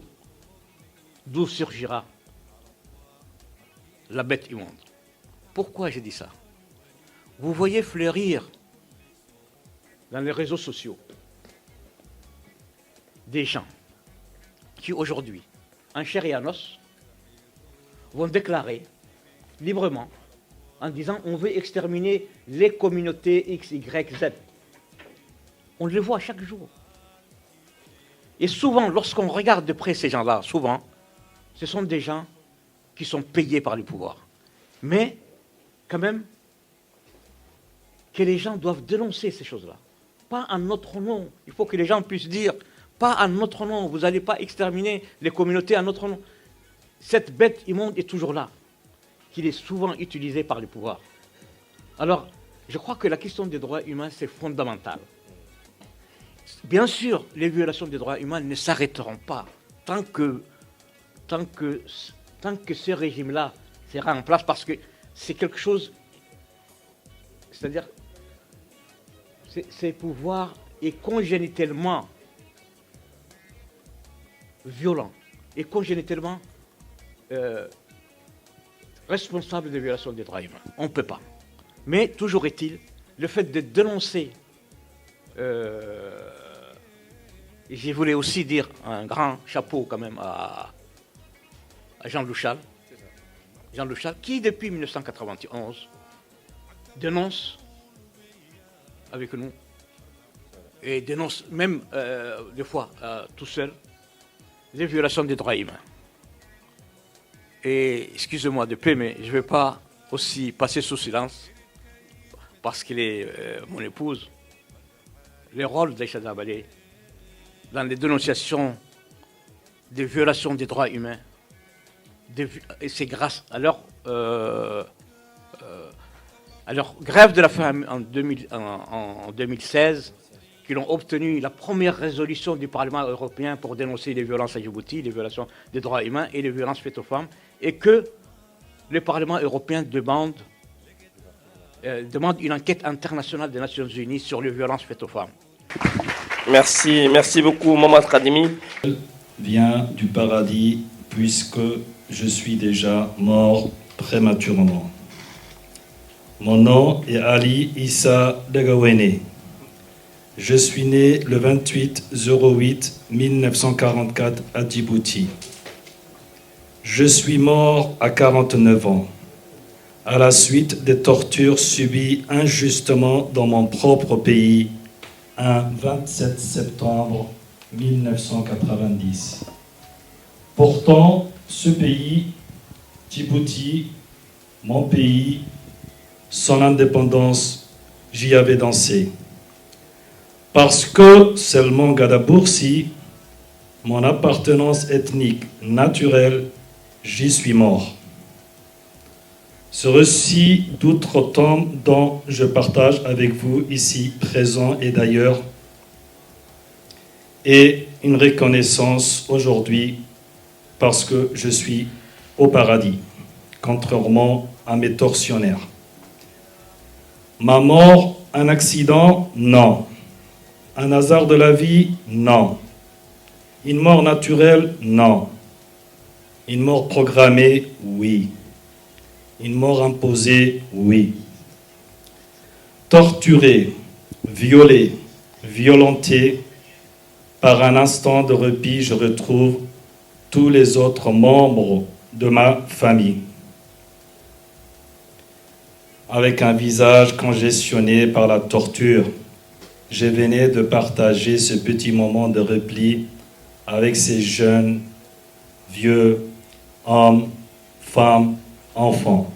d'où surgira la bête immonde. Pourquoi j'ai dit ça? Vous voyez fleurir dans les réseaux sociaux des gens qui aujourd'hui, en chair et en os, vont déclarer librement en disant on veut exterminer les communautés X, Y, Z. On le voit chaque jour. Et souvent, lorsqu'on regarde de près ces gens-là, souvent, ce sont des gens qui sont payés par le pouvoir. Mais, quand même, que les gens doivent dénoncer ces choses-là. Pas en notre nom. Il faut que les gens puissent dire, pas en notre nom, vous n'allez pas exterminer les communautés en notre nom. Cette bête immonde est toujours là, qu'il est souvent utilisé par le pouvoir. Alors, je crois que la question des droits humains, c'est fondamental. Bien sûr, les violations des droits humains ne s'arrêteront pas tant que ce régime-là sera en place, parce que c'est quelque chose, c'est-à-dire, ces pouvoirs est congénitalement violent et congénitalement responsable des violations des droits humains. On ne peut pas. Mais toujours est-il, le fait de dénoncer, et je voulais aussi dire un grand chapeau quand même à Jean Louchal, qui depuis 1991 dénonce avec nous, et dénonce même des fois tout seul, les violations des droits humains. Et excusez-moi de peu, mais je ne vais pas aussi passer sous silence, parce qu'elle est mon épouse, le rôle d'Aïcha Dabale dans les dénonciations des violations des droits humains. Et c'est grâce à leur grève de la faim en 2016 qu'ils ont obtenu la première résolution du Parlement européen pour dénoncer les violences à Djibouti, les violations des droits humains et les violences faites aux femmes, et que le Parlement européen demande une enquête internationale des Nations Unies sur les violences faites aux femmes. Merci beaucoup, Mohamed Kadimi. Vient du paradis puisque je suis déjà mort prématurément. Mon nom est Ali Issa Dagawene. Je suis né le 28/08/1944 à Djibouti. Je suis mort à 49 ans, à la suite des tortures subies injustement dans mon propre pays un 27 septembre 1990. Pourtant, ce pays, Djibouti, mon pays, son indépendance, j'y avais dansé. Parce que seulement Gadaboursi, mon appartenance ethnique naturelle, j'y suis mort. Ce récit d'outre-tombe dont je partage avec vous ici présents et d'ailleurs est une reconnaissance aujourd'hui parce que je suis au paradis, contrairement à mes tortionnaires. Ma mort, un accident? Non. Un hasard de la vie? Non. Une mort naturelle? Non. Une mort programmée? Oui. Une mort imposée? Oui. Torturé, violé, violenté, par un instant de répit, je retrouve tous les autres membres de ma famille. Avec un visage congestionné par la torture, je venais de partager ce petit moment de repli avec ces jeunes, vieux, hommes, femmes, enfants.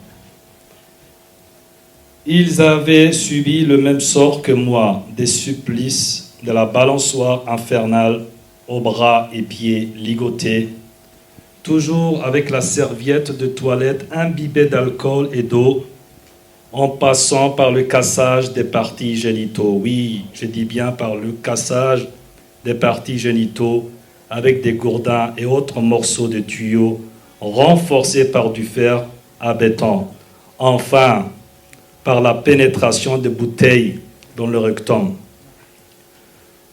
Ils avaient subi le même sort que moi, des supplices de la balançoire infernale aux bras et pieds ligotés, toujours avec la serviette de toilette imbibée d'alcool et d'eau, en passant par le cassage des parties génitaux. Oui, je dis bien par le cassage des parties génitaux, avec des gourdins et autres morceaux de tuyaux renforcés par du fer à béton. Enfin, par la pénétration de bouteilles dans le rectum.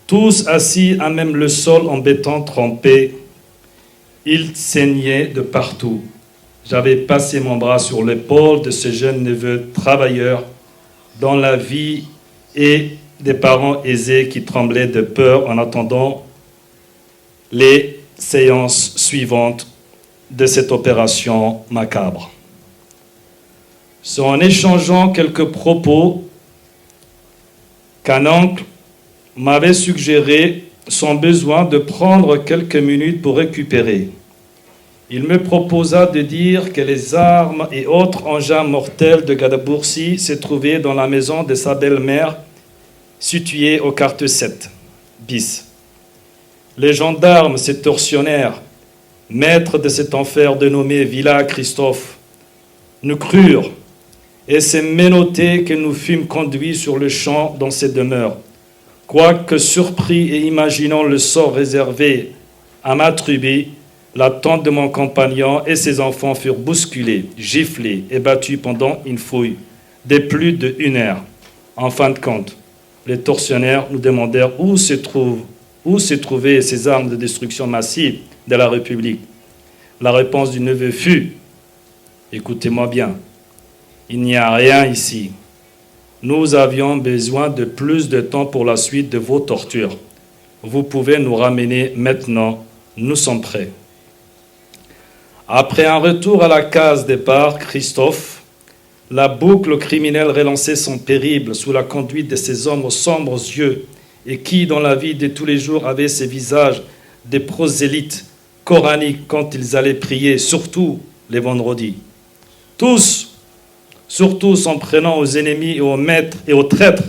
Tous assis à même le sol en béton trempé, ils saignaient de partout. J'avais passé mon bras sur l'épaule de ce jeune neveu travailleur dont la vie et des parents aisés qui tremblaient de peur en attendant les séances suivantes de cette opération macabre. C'est en échangeant quelques propos qu'un oncle m'avait suggéré son besoin de prendre quelques minutes pour récupérer. Il me proposa de dire que les armes et autres engins mortels de Gadaboursi se trouvaient dans la maison de sa belle-mère, située au quartier 7 bis. Les gendarmes, ces tortionnaires, maîtres de cet enfer dénommé Villa Christophe, nous crurent et c'est menotté que nous fûmes conduits sur le champ dans ces demeures. Quoique surpris et imaginant le sort réservé à ma tribu, la tante de mon compagnon et ses enfants furent bousculés, giflés et battus pendant une fouille de plus d'1 heure. En fin de compte, les tortionnaires nous demandèrent où se trouvaient ces armes de destruction massive de la République. La réponse du neveu fut « Écoutez-moi bien, il n'y a rien ici. Nous avions besoin de plus de temps pour la suite de vos tortures. Vous pouvez nous ramener maintenant, nous sommes prêts. » Après un retour à la case départ, Christophe, la boucle criminelle relançait son périple sous la conduite de ces hommes aux sombres yeux et qui, dans la vie de tous les jours, avaient ces visages des prosélytes coraniques quand ils allaient prier, surtout les vendredis. Tous, surtout s'en prenant aux ennemis et aux maîtres et aux traîtres,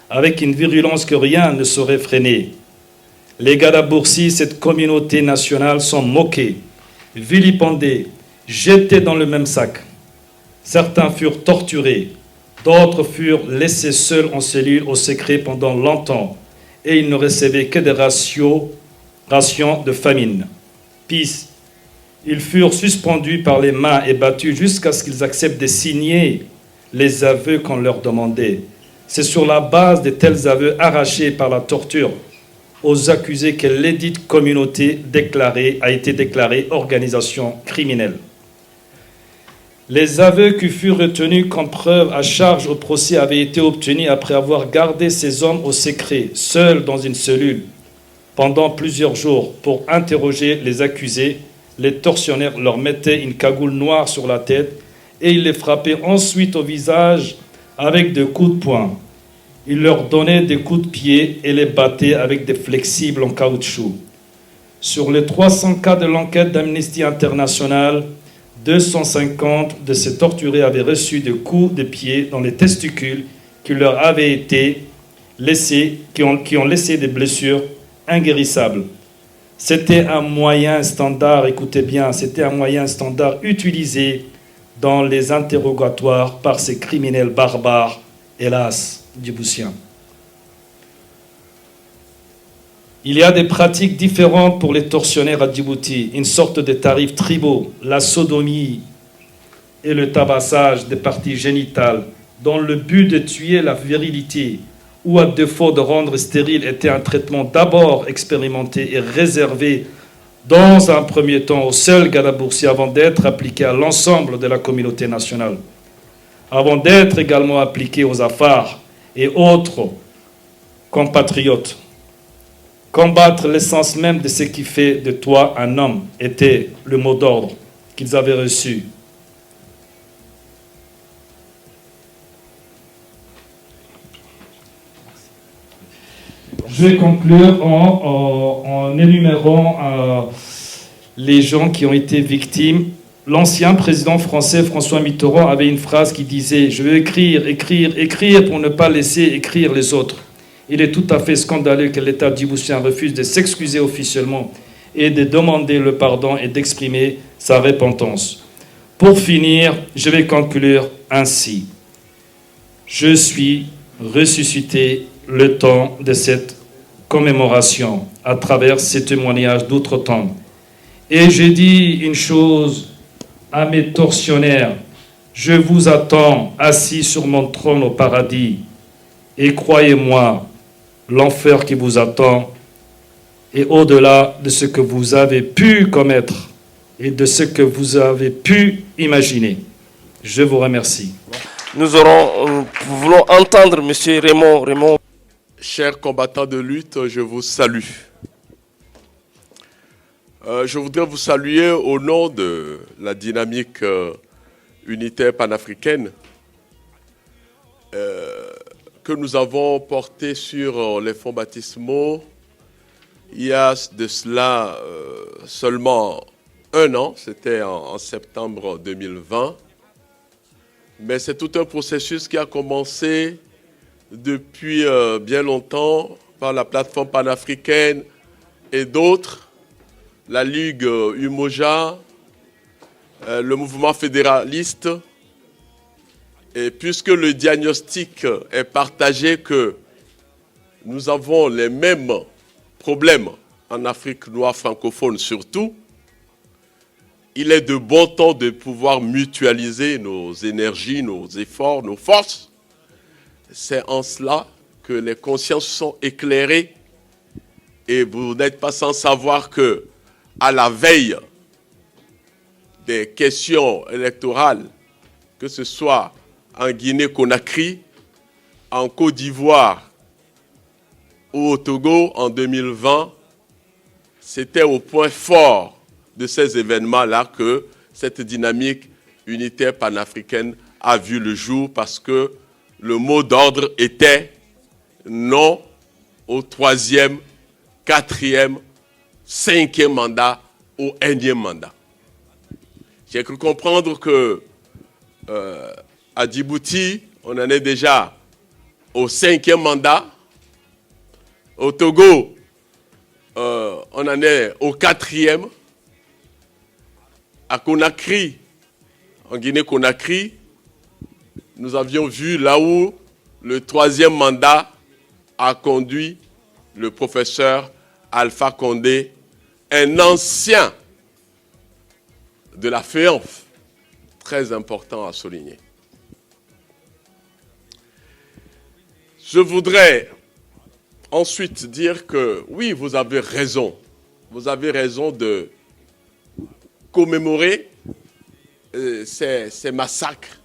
avec une virulence que rien ne saurait freiner. Les Gadaboursi, cette communauté nationale, sont moqués, vilipendés, jetés dans le même sac. Certains furent torturés, d'autres furent laissés seuls en cellule au secret pendant longtemps, et ils ne recevaient que des rations de famine. Pis, ils furent suspendus par les mains et battus jusqu'à ce qu'ils acceptent de signer les aveux qu'on leur demandait. C'est sur la base de tels aveux arrachés par la torture aux accusés que l'édite communauté a été déclarée organisation criminelle. Les aveux qui furent retenus comme preuve à charge au procès avaient été obtenus après avoir gardé ces hommes au secret, seuls dans une cellule, pendant plusieurs jours pour interroger les accusés. Les tortionnaires leur mettaient une cagoule noire sur la tête et ils les frappaient ensuite au visage avec des coups de poing. Ils leur donnaient des coups de pied et les battaient avec des flexibles en caoutchouc. Sur les 300 cas de l'enquête d'Amnesty International, 250 de ces torturés avaient reçu des coups de pied dans les testicules qui leur avaient été laissés, qui ont laissé des blessures inguérissables. C'était un moyen standard, écoutez bien, c'était un moyen standard utilisé dans les interrogatoires par ces criminels barbares, hélas, djiboutiens. Il y a des pratiques différentes pour les tortionnaires à Djibouti, une sorte de tarifs tribaux, la sodomie et le tabassage des parties génitales, dans le but de tuer la virilité, ou à défaut de rendre stérile, était un traitement d'abord expérimenté et réservé dans un premier temps au seul Gadaboursi avant d'être appliqué à l'ensemble de la communauté nationale, avant d'être également appliqué aux Afars et autres compatriotes. Combattre l'essence même de ce qui fait de toi un homme était le mot d'ordre qu'ils avaient reçu. Je vais conclure en énumérant les gens qui ont été victimes l'ancien président français François Mitterrand avait une phrase qui disait « Je veux écrire, écrire, écrire pour ne pas laisser écrire les autres ». Il est tout à fait scandaleux que l'État djiboutien refuse de s'excuser officiellement et de demander le pardon et d'exprimer sa repentance. Pour finir, je vais conclure ainsi. Je suis ressuscité le temps de cette commémoration à travers ces témoignages d'outre-temps. Et je dis une chose à mes tortionnaires, je vous attends assis sur mon trône au paradis. Et croyez-moi, l'enfer qui vous attend est au-delà de ce que vous avez pu commettre et de ce que vous avez pu imaginer. Je vous remercie. Nous voulons entendre M. Raymond. Chers combattants de lutte, je vous salue. Je voudrais vous saluer au nom de la dynamique unitaire panafricaine que nous avons portée sur les fonds baptismaux il y a de cela seulement un an, c'était en septembre 2020. Mais c'est tout un processus qui a commencé depuis bien longtemps par la plateforme panafricaine et d'autres, la Ligue Umoja, le mouvement fédéraliste. Et puisque le diagnostic est partagé que nous avons les mêmes problèmes en Afrique noire francophone surtout, il est de bon temps de pouvoir mutualiser nos énergies, nos efforts, nos forces. C'est en cela que les consciences sont éclairées et vous n'êtes pas sans savoir que, à la veille des questions électorales, que ce soit en Guinée-Conakry, en Côte d'Ivoire ou au Togo en 2020, c'était au point fort de ces événements-là que cette dynamique unitaire panafricaine a vu le jour parce que le mot d'ordre était non au 3e, 4e, 5e mandat, au 1e mandat. J'ai cru comprendre que à Djibouti, on en est déjà au 5e mandat. Au Togo, on en est au 4e. À Conakry, en Guinée-Conakry, nous avions vu là où le 3e mandat a conduit le professeur Alpha Condé, un ancien de la FEANF, très important à souligner. Je voudrais ensuite dire que oui, vous avez raison de commémorer ces massacres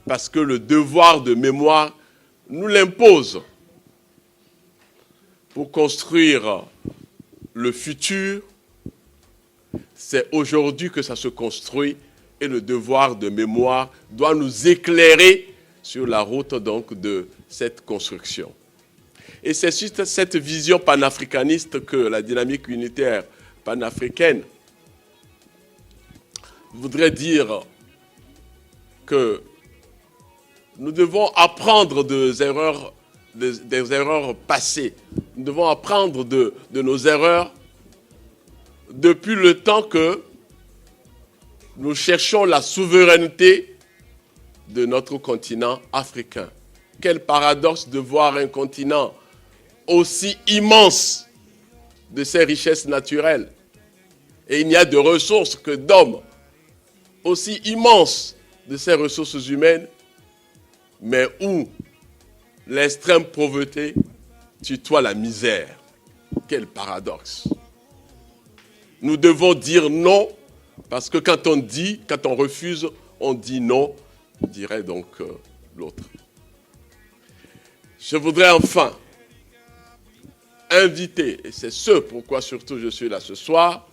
parce que le devoir de mémoire nous l'impose pour construire le futur. C'est aujourd'hui que ça se construit et le devoir de mémoire doit nous éclairer sur la route donc de cette construction. Et c'est juste cette vision panafricaniste que la dynamique unitaire panafricaine voudrait dire que nous devons apprendre des erreurs passées. Nous devons apprendre de nos erreurs depuis le temps que nous cherchons la souveraineté de notre continent africain. Quel paradoxe de voir un continent aussi immense de ses richesses naturelles. Et il n'y a de ressources que d'hommes aussi immenses de ses ressources humaines, mais où l'extrême pauvreté tutoie la misère. Quel paradoxe. Nous devons dire non, parce que quand on refuse, on dit non, dirait donc l'autre. Je voudrais enfin inviter, et c'est ce pourquoi surtout je suis là ce soir,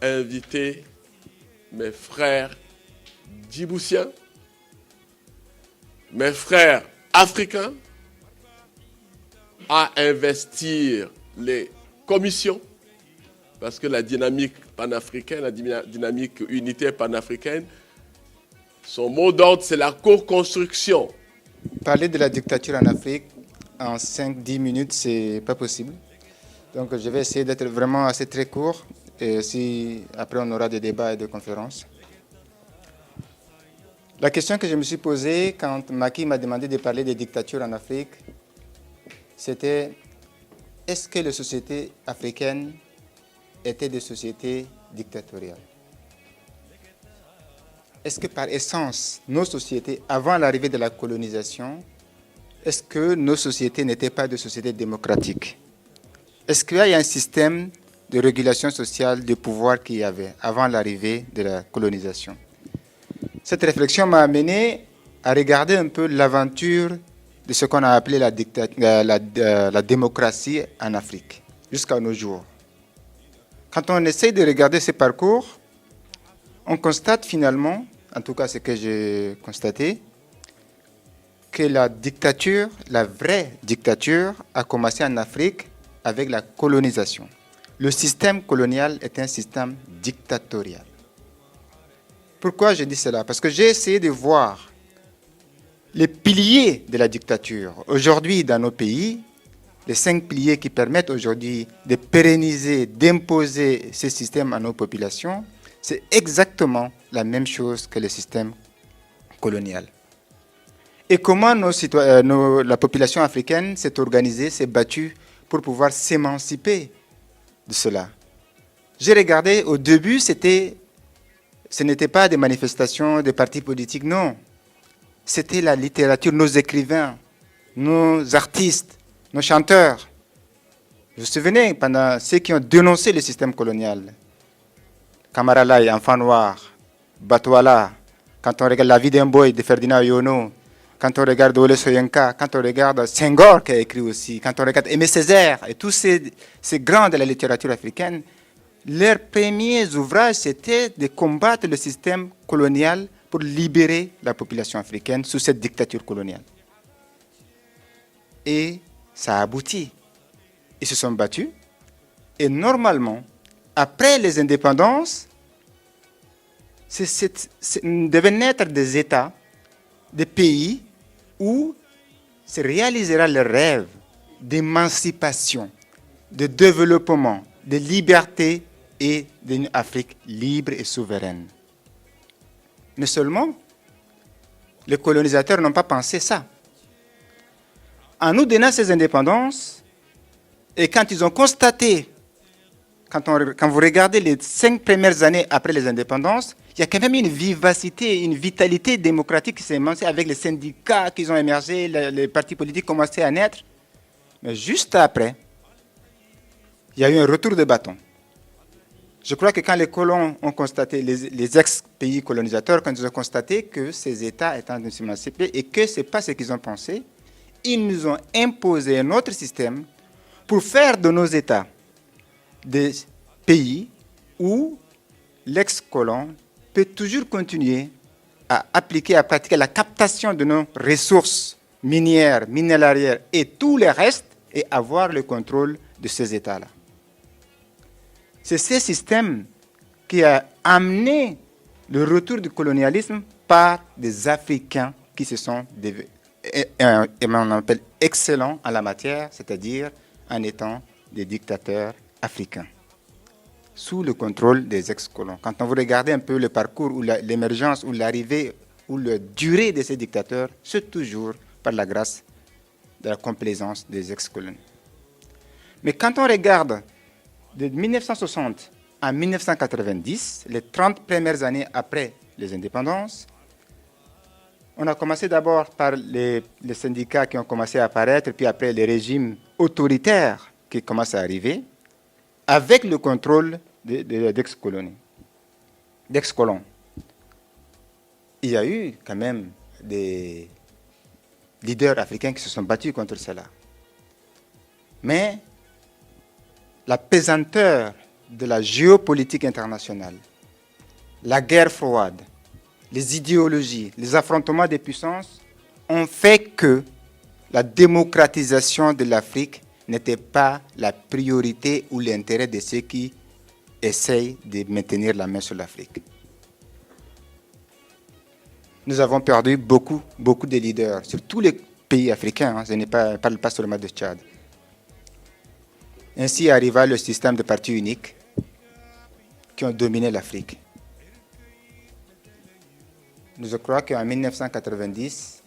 inviter mes frères djiboutiens, mes frères africains à investir les commissions parce que la dynamique panafricaine, la dynamique unitaire panafricaine, son mot d'ordre, c'est la co-construction. Parler de la dictature en Afrique en 5-10 minutes, c'est pas possible. Donc je vais essayer d'être vraiment assez très court. Et si après on aura des débats et des conférences. La question que je me suis posée quand Macky m'a demandé de parler des dictatures en Afrique, c'était est-ce que les sociétés africaines étaient des sociétés dictatoriales? Est-ce que par essence, nos sociétés, avant l'arrivée de la colonisation, est-ce que nos sociétés n'étaient pas des sociétés démocratiques? Est-ce qu'il y a un système de régulation sociale de pouvoir qu'il y avait avant l'arrivée de la colonisation? Cette réflexion m'a amené à regarder un peu l'aventure de ce qu'on a appelé la démocratie en Afrique, jusqu'à nos jours. Quand on essaye de regarder ces parcours, on constate finalement, en tout cas ce que j'ai constaté, que la dictature, la vraie dictature, a commencé en Afrique avec la colonisation. Le système colonial est un système dictatorial. Pourquoi je dis cela? Parce que j'ai essayé de voir les piliers de la dictature. Aujourd'hui, dans nos pays, les 5 piliers qui permettent aujourd'hui de pérenniser, d'imposer ces systèmes à nos populations, c'est exactement la même chose que le système colonial. Et comment la population africaine s'est organisée, s'est battue pour pouvoir s'émanciper de cela? J'ai regardé, au début, ce n'était pas des manifestations, des partis politiques, non. C'était la littérature, nos écrivains, nos artistes, nos chanteurs. Vous vous souvenez, pendant ceux qui ont dénoncé le système colonial, Camara Lai, Enfant Noir, Batouala, quand on regarde La vie d'un boy de Ferdinand Yono, quand on regarde Ole Soyinka, quand on regarde Senghor qui a écrit aussi, quand on regarde Aimé Césaire et tous ces grands de la littérature africaine, leurs premiers ouvrages, c'était de combattre le système colonial pour libérer la population africaine sous cette dictature coloniale. Et ça a abouti. Ils se sont battus. Et normalement, après les indépendances, devaient naître des États, des pays où se réalisera le rêve d'émancipation, de développement, de liberté et d'une Afrique libre et souveraine. Mais seulement, les colonisateurs n'ont pas pensé ça. En nous donnant ces indépendances, et quand ils ont constaté, quand vous regardez les 5 premières années après les indépendances, il y a quand même une vivacité, une vitalité démocratique qui s'est émancée avec les syndicats qui ont émergé, les partis politiques commençaient à naître. Mais juste après, il y a eu un retour de bâton. Je crois que quand les colons ont constaté, les ex-pays colonisateurs, quand ils ont constaté que ces États étaient en train de s'émanciper et que ce n'est pas ce qu'ils ont pensé, ils nous ont imposé un autre système pour faire de nos États des pays où l'ex-colon peut toujours continuer à appliquer, à pratiquer la captation de nos ressources minières, minéralières et tout le reste et avoir le contrôle de ces États-là. C'est ce système qui a amené le retour du colonialisme par des Africains qui se sont on appelle excellents en la matière, c'est-à-dire en étant des dictateurs africains, sous le contrôle des ex-colons. Quand on vous regardez un peu le parcours ou l'émergence ou l'arrivée ou la durée de ces dictateurs, c'est toujours par la grâce de la complaisance des ex-colons. Mais quand on regarde de 1960 à 1990, les 30 premières années après les indépendances, on a commencé d'abord par les syndicats qui ont commencé à apparaître, puis après les régimes autoritaires qui commencent à arriver, avec le contrôle d'ex-colons. Il y a eu quand même des leaders africains qui se sont battus contre cela. Mais la pesanteur de la géopolitique internationale, la guerre froide, les idéologies, les affrontements des puissances ont fait que la démocratisation de l'Afrique n'était pas la priorité ou l'intérêt de ceux qui essaye de maintenir la main sur l'Afrique. Nous avons perdu beaucoup de leaders sur tous les pays africains. Je ne parle pas seulement de Tchad. Ainsi arriva le système de partis uniques qui ont dominé l'Afrique. Je crois qu'en 1990,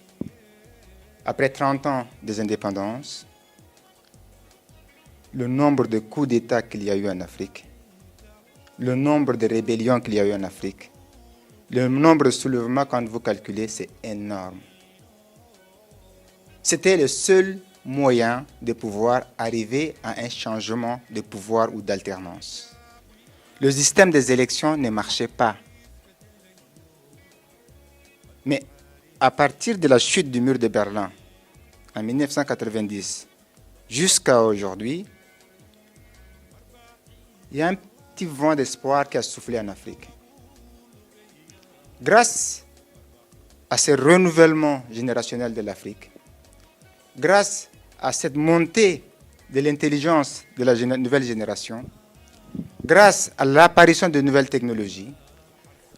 après 30 ans des indépendances, le nombre de coups d'État qu'il y a eu en Afrique, le nombre de rébellions qu'il y a eu en Afrique, le nombre de soulèvements, quand vous calculez, c'est énorme. C'était le seul moyen de pouvoir arriver à un changement de pouvoir ou d'alternance. Le système des élections ne marchait pas. Mais à partir de la chute du mur de Berlin, en 1990, jusqu'à aujourd'hui, il y a un petit vent d'espoir qui a soufflé en Afrique. Grâce à ce renouvellement générationnel de l'Afrique, grâce à cette montée de l'intelligence de la nouvelle génération, grâce à l'apparition de nouvelles technologies,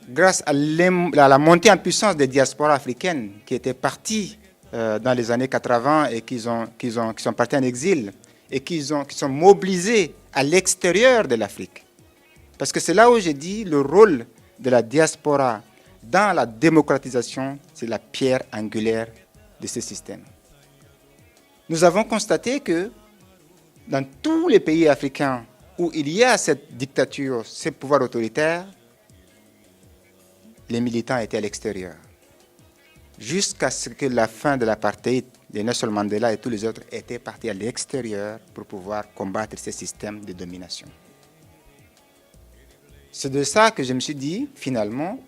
grâce à la montée en puissance des diasporas africaines qui étaient parties dans les années 80 et qui sont parties en exil et qui sont mobilisées à l'extérieur de l'Afrique. Parce que c'est là où j'ai dit le rôle de la diaspora dans la démocratisation, c'est la pierre angulaire de ce système. Nous avons constaté que dans tous les pays africains où il y a cette dictature, ce pouvoir autoritaire, les militants étaient à l'extérieur. Jusqu'à ce que la fin de l'apartheid de Nelson Mandela et tous les autres étaient partis à l'extérieur pour pouvoir combattre ce système de domination. C'est de ça que je me suis dit, finalement,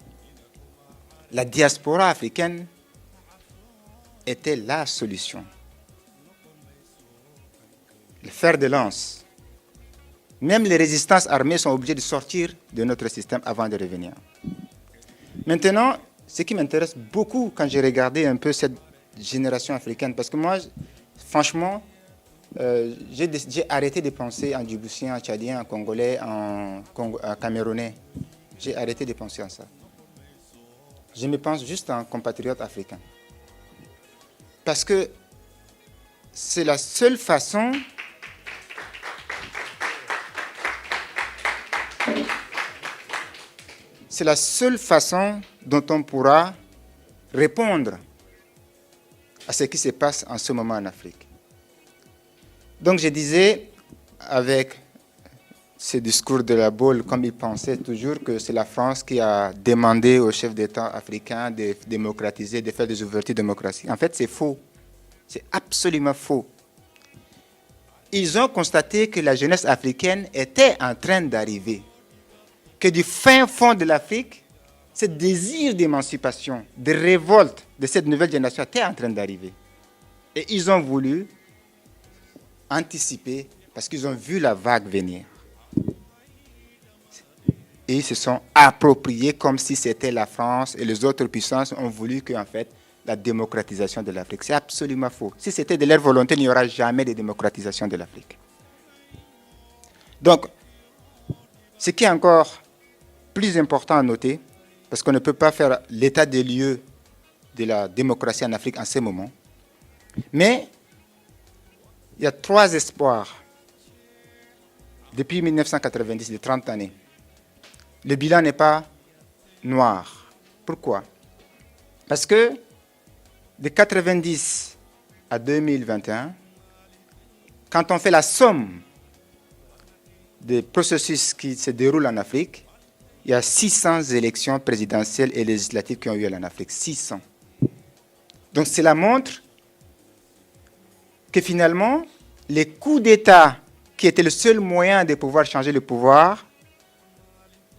la diaspora africaine était la solution. Le fer de lance. Même les résistances armées sont obligées de sortir de notre système avant de revenir. Maintenant, ce qui m'intéresse beaucoup quand j'ai regardé un peu cette génération africaine, parce que moi, franchement, j'ai arrêté de penser en djiboutien, en tchadien, en congolais, en camerounais. J'ai arrêté de penser en ça. Je me pense juste en compatriote africain. Parce que c'est la seule façon dont on pourra répondre à ce qui se passe en ce moment en Afrique. Donc je disais, avec ce discours de la Baule, comme il pensait toujours que c'est la France qui a demandé aux chefs d'État africains de démocratiser, de faire des ouvertures démocratiques. En fait, c'est faux. C'est absolument faux. Ils ont constaté que la jeunesse africaine était en train d'arriver, que du fin fond de l'Afrique, ce désir d'émancipation, de révolte de cette nouvelle génération était en train d'arriver. Et ils ont voulu anticiper parce qu'ils ont vu la vague venir. Et ils se sont appropriés comme si c'était la France et les autres puissances ont voulu que, en fait, la démocratisation de l'Afrique. C'est absolument faux. Si c'était de leur volonté, il n'y aura jamais de démocratisation de l'Afrique. Donc, ce qui est encore plus important à noter, parce qu'on ne peut pas faire l'état des lieux de la démocratie en Afrique en ce moment, mais il y a 3 espoirs depuis 1990, de 30 années. Le bilan n'est pas noir. Pourquoi? Parce que de 90 à 2021, quand on fait la somme des processus qui se déroulent en Afrique, il y a 600 élections présidentielles et législatives qui ont eu lieu en Afrique. 600. Donc cela montre que finalement, les coups d'État, qui étaient le seul moyen de pouvoir changer le pouvoir,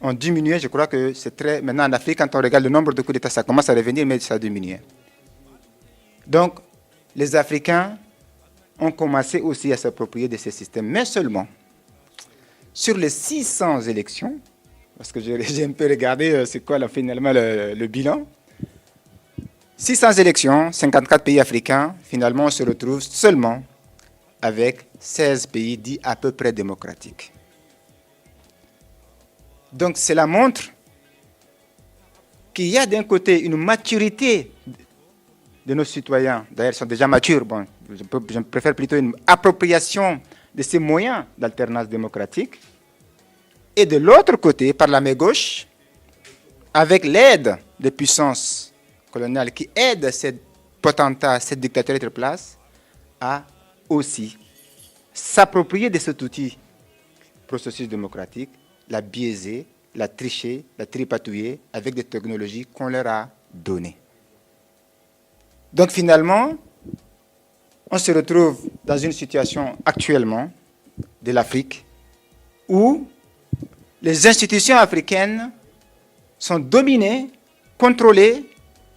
ont diminué. Je crois que c'est très... Maintenant, en Afrique, quand on regarde le nombre de coups d'État, ça commence à revenir, mais ça a diminué. Donc, les Africains ont commencé aussi à s'approprier de ces systèmes, mais seulement sur les 600 élections, parce que j'ai un peu regardé c'est quoi finalement le bilan, 600 élections, 54 pays africains, finalement on se retrouve seulement avec 16 pays dits à peu près démocratiques. Donc cela montre qu'il y a d'un côté une maturité de nos citoyens, d'ailleurs ils sont déjà matures, bon, je préfère plutôt une appropriation de ces moyens d'alternance démocratique, et de l'autre côté, par la main gauche, avec l'aide des puissances coloniales qui aident ces potentats, ces dictateurs à être place, à aussi s'approprier de cet outil processus démocratique, la biaiser, la tricher, la tripatouiller avec des technologies qu'on leur a données. Donc finalement, on se retrouve dans une situation actuellement de l'Afrique où les institutions africaines sont dominées, contrôlées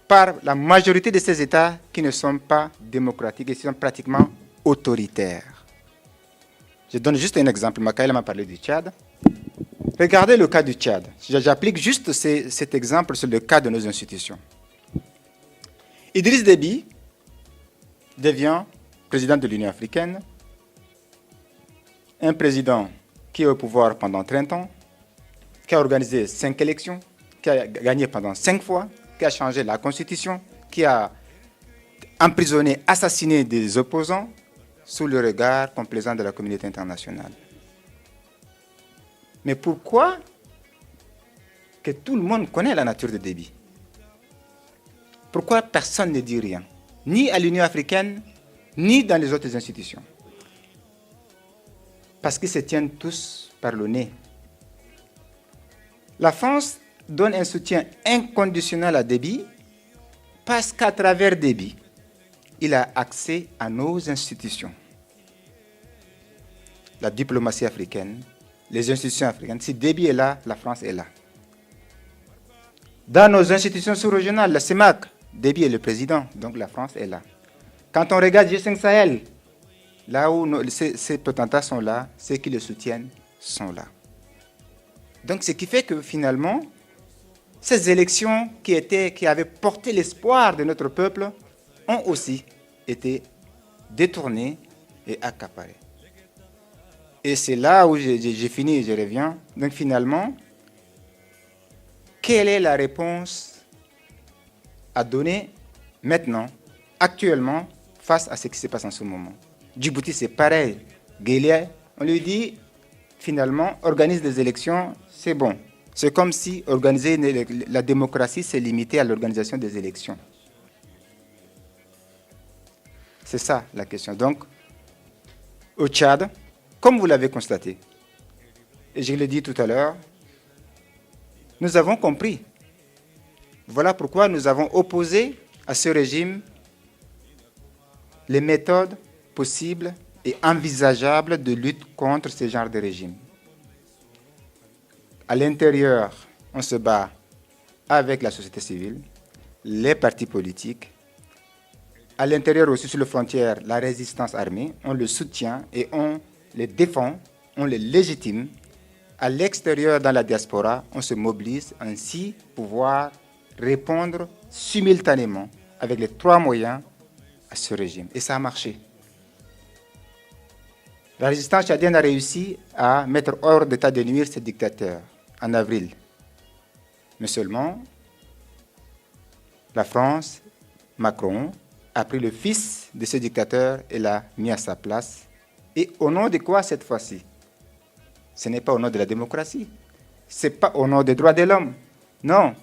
par la majorité de ces États qui ne sont pas démocratiques et qui sont pratiquement autoritaires. Je donne juste un exemple. Makaël m'a parlé du Tchad. Regardez le cas du Tchad. J'applique juste cet exemple sur le cas de nos institutions. Idriss Déby devient président de l'Union africaine, un président qui est au pouvoir pendant 30 ans, qui a organisé 5 élections, qui a gagné pendant 5 fois, qui a changé la constitution, qui a emprisonné, assassiné des opposants sous le regard complaisant de la communauté internationale. Mais pourquoi que tout le monde connaît la nature de Déby? Pourquoi personne ne dit rien, ni à l'Union africaine, ni dans les autres institutions? Parce qu'ils se tiennent tous par le nez. La France donne un soutien inconditionnel à Déby parce qu'à travers Déby, il a accès à nos institutions. La diplomatie africaine, les institutions africaines. Si Déby est là, la France est là. Dans nos institutions sous-régionales, la CEMAC, Déby est le président, donc la France est là. Quand on regarde G5 Sahel, là où ces potentats sont là, ceux qui le soutiennent sont là. Donc ce qui fait que finalement, ces élections qui avaient porté l'espoir de notre peuple ont aussi été détournées et accaparées. Et c'est là où j'ai fini et je reviens. Donc finalement, quelle est la réponse à donner maintenant, actuellement, face à ce qui se passe en ce moment? Djibouti, c'est pareil. Guélia, on lui dit, finalement, organise des élections, c'est bon. C'est comme si organiser la démocratie, c'est limité à l'organisation des élections. C'est ça la question. Donc, au Tchad, comme vous l'avez constaté, et je l'ai dit tout à l'heure, nous avons compris. Voilà pourquoi nous avons opposé à ce régime les méthodes possibles et envisageables de lutte contre ce genre de régime. À l'intérieur, on se bat avec la société civile, les partis politiques. À l'intérieur aussi, sur les frontières, la résistance armée, on le soutient et on les défend, on les légitime. À l'extérieur, dans la diaspora, on se mobilise ainsi pour pouvoir répondre simultanément avec les 3 moyens à ce régime. Et ça a marché. La résistance tchadienne a réussi à mettre hors d'état de nuire ces dictateurs en avril. Mais seulement, la France, Macron, a pris le fils de ce dictateur et l'a mis à sa place. Et au nom de quoi cette fois-ci? Ce n'est pas au nom de la démocratie. Ce n'est pas au nom des droits de l'homme. Non.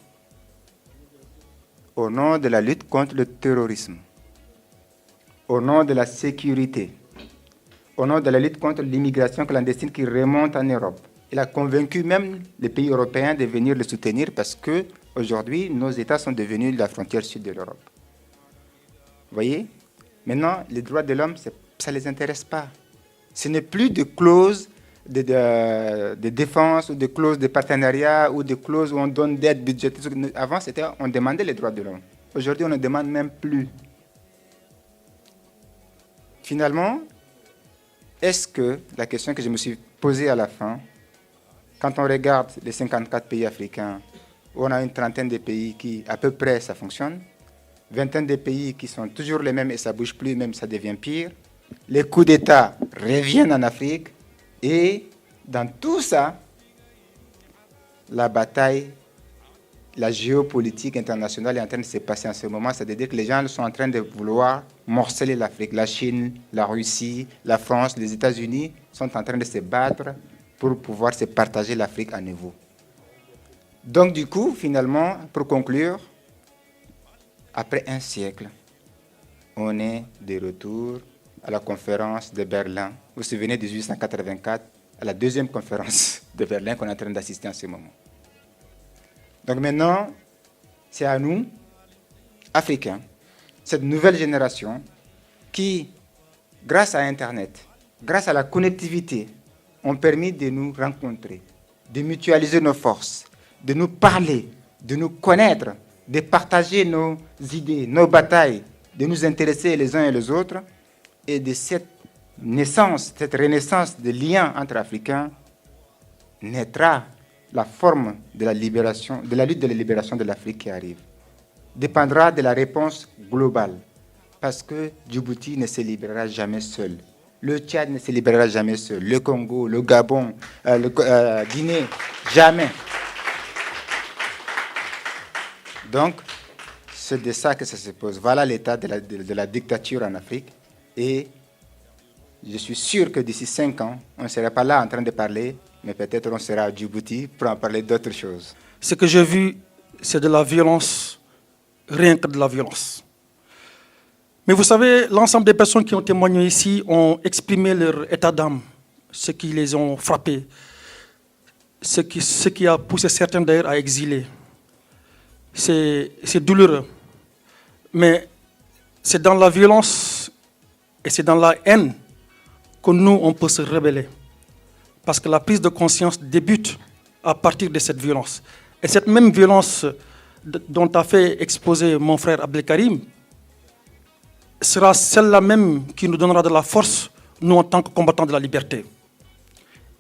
Au nom de la lutte contre le terrorisme. Au nom de la sécurité. Au nom de la lutte contre l'immigration clandestine qui remonte en Europe. Il a convaincu même les pays européens de venir le soutenir parce qu'aujourd'hui, nos États sont devenus la frontière sud de l'Europe. Vous voyez? Maintenant, les droits de l'homme, ça ne les intéresse pas. Ce n'est plus de clauses de défense ou de clauses de partenariat ou de clauses où on donne d'aide budgétaire. Avant, on demandait les droits de l'homme. Aujourd'hui, on ne demande même plus. Finalement, est-ce que la question que je me suis posée à la fin, quand on regarde les 54 pays africains, où on a une trentaine de pays qui, à peu près, ça fonctionne, vingtaine de pays qui sont toujours les mêmes et ça ne bouge plus, même ça devient pire, les coups d'État reviennent en Afrique et dans tout ça, la bataille, la géopolitique internationale est en train de se passer en ce moment. C'est-à-dire que les gens sont en train de vouloir morceler l'Afrique. La Chine, la Russie, la France, les États-Unis sont en train de se battre pour pouvoir se partager l'Afrique à nouveau. Donc du coup, finalement, pour conclure, après un siècle, on est de retour à la conférence de Berlin. Vous vous souvenez de 1884, à la deuxième conférence de Berlin qu'on est en train d'assister en ce moment. Donc maintenant, c'est à nous, Africains, cette nouvelle génération qui, grâce à Internet, grâce à la connectivité, ont permis de nous rencontrer, de mutualiser nos forces, de nous parler, de nous connaître, de partager nos idées, nos batailles, de nous intéresser les uns et les autres. Et de cette naissance, cette renaissance de liens entre Africains, naîtra la forme de la libération, de la lutte de la libération de l'Afrique qui arrive. Dépendra de la réponse globale. Parce que Djibouti ne se libérera jamais seul. Le Tchad ne se libérera jamais seul. Le Congo, le Gabon, Guinée, jamais. Donc, c'est de ça que ça se pose. Voilà l'état de la dictature en Afrique. Et je suis sûr que d'ici 5 ans, on ne sera pas là en train de parler, mais peut-être on sera à Djibouti pour en parler d'autres choses. Ce que j'ai vu, c'est de la violence, rien que de la violence. Mais vous savez, l'ensemble des personnes qui ont témoigné ici ont exprimé leur état d'âme, ce qui les ont frappés, ce qui a poussé certains d'ailleurs à exiler. C'est douloureux. Mais c'est dans la violence et c'est dans la haine que nous, on peut se rebeller. Parce que la prise de conscience débute à partir de cette violence. Et cette même violence dont a fait exposer mon frère Abdelkarim sera celle-là même qui nous donnera de la force, nous en tant que combattants de la liberté.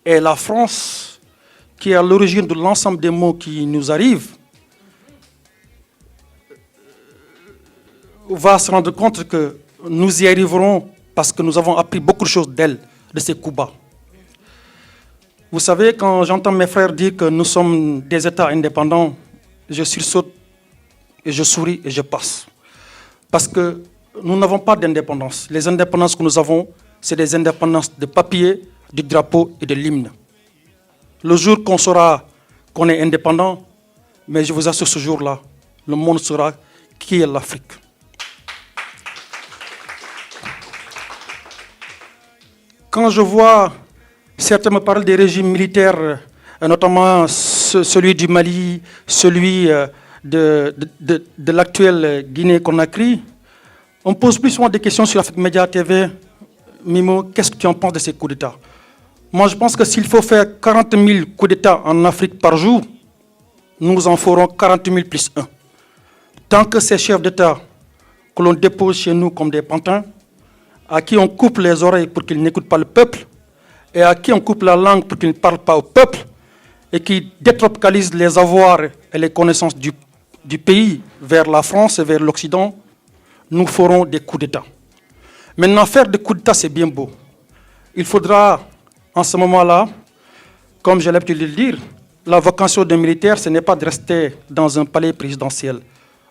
Et la France, qui est à l'origine de l'ensemble des maux qui nous arrivent, va se rendre compte que nous y arriverons parce que nous avons appris beaucoup de choses d'elle, de ses coups bas. Vous savez, quand j'entends mes frères dire que nous sommes des États indépendants, je sursaute et je souris et je passe. Parce que nous n'avons pas d'indépendance. Les indépendances que nous avons, c'est des indépendances de papier, du drapeau et de l'hymne. Le jour qu'on saura qu'on est indépendant, mais je vous assure ce jour-là, le monde saura qui est l'Afrique. Quand je vois certains me parler des régimes militaires, notamment celui du Mali, celui de l'actuelle Guinée-Conakry, on pose plus souvent des questions sur l'Afrique Média TV. Mimo, qu'est-ce que tu en penses de ces coups d'État? Moi, je pense que s'il faut faire 40 000 coups d'État en Afrique par jour, nous en ferons 40 000 plus 1. Tant que ces chefs d'État que l'on dépose chez nous comme des pantins, à qui on coupe les oreilles pour qu'ils n'écoutent pas le peuple, et à qui on coupe la langue pour qu'ils ne parlent pas au peuple, et qui détropicalisent les avoirs et les connaissances du pays vers la France et vers l'Occident, nous ferons des coups d'État. Maintenant, faire des coups d'État, c'est bien beau. Il faudra, en ce moment-là, comme j'ai l'habitude de le dire, la vocation d'un militaire, ce n'est pas de rester dans un palais présidentiel.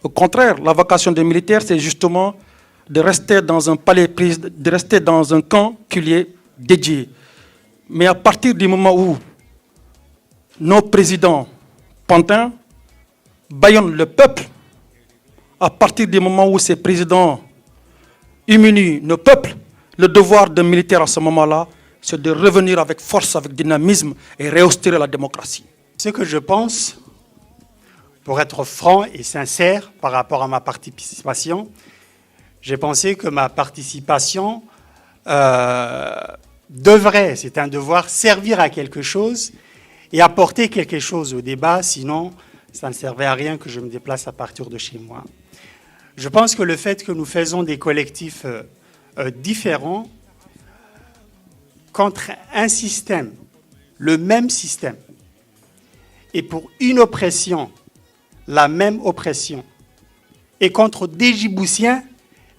Au contraire, la vocation d'un militaire, c'est justement de rester dans un palais, de rester dans un camp qui lui est dédié. Mais à partir du moment où nos présidents pantins bâillonnent le peuple, à partir du moment où ces présidents humilient le peuple, le devoir d'un militaire à ce moment-là, c'est de revenir avec force, avec dynamisme et rehausser la démocratie. Ce que je pense, pour être franc et sincère par rapport à ma participation, j'ai pensé que ma participation devrait, c'est un devoir, servir à quelque chose et apporter quelque chose au débat, sinon ça ne servait à rien que je me déplace à partir de chez moi. Je pense que le fait que nous faisons des collectifs différents contre un système, le même système, et pour une oppression, la même oppression, et contre des Djiboutiens,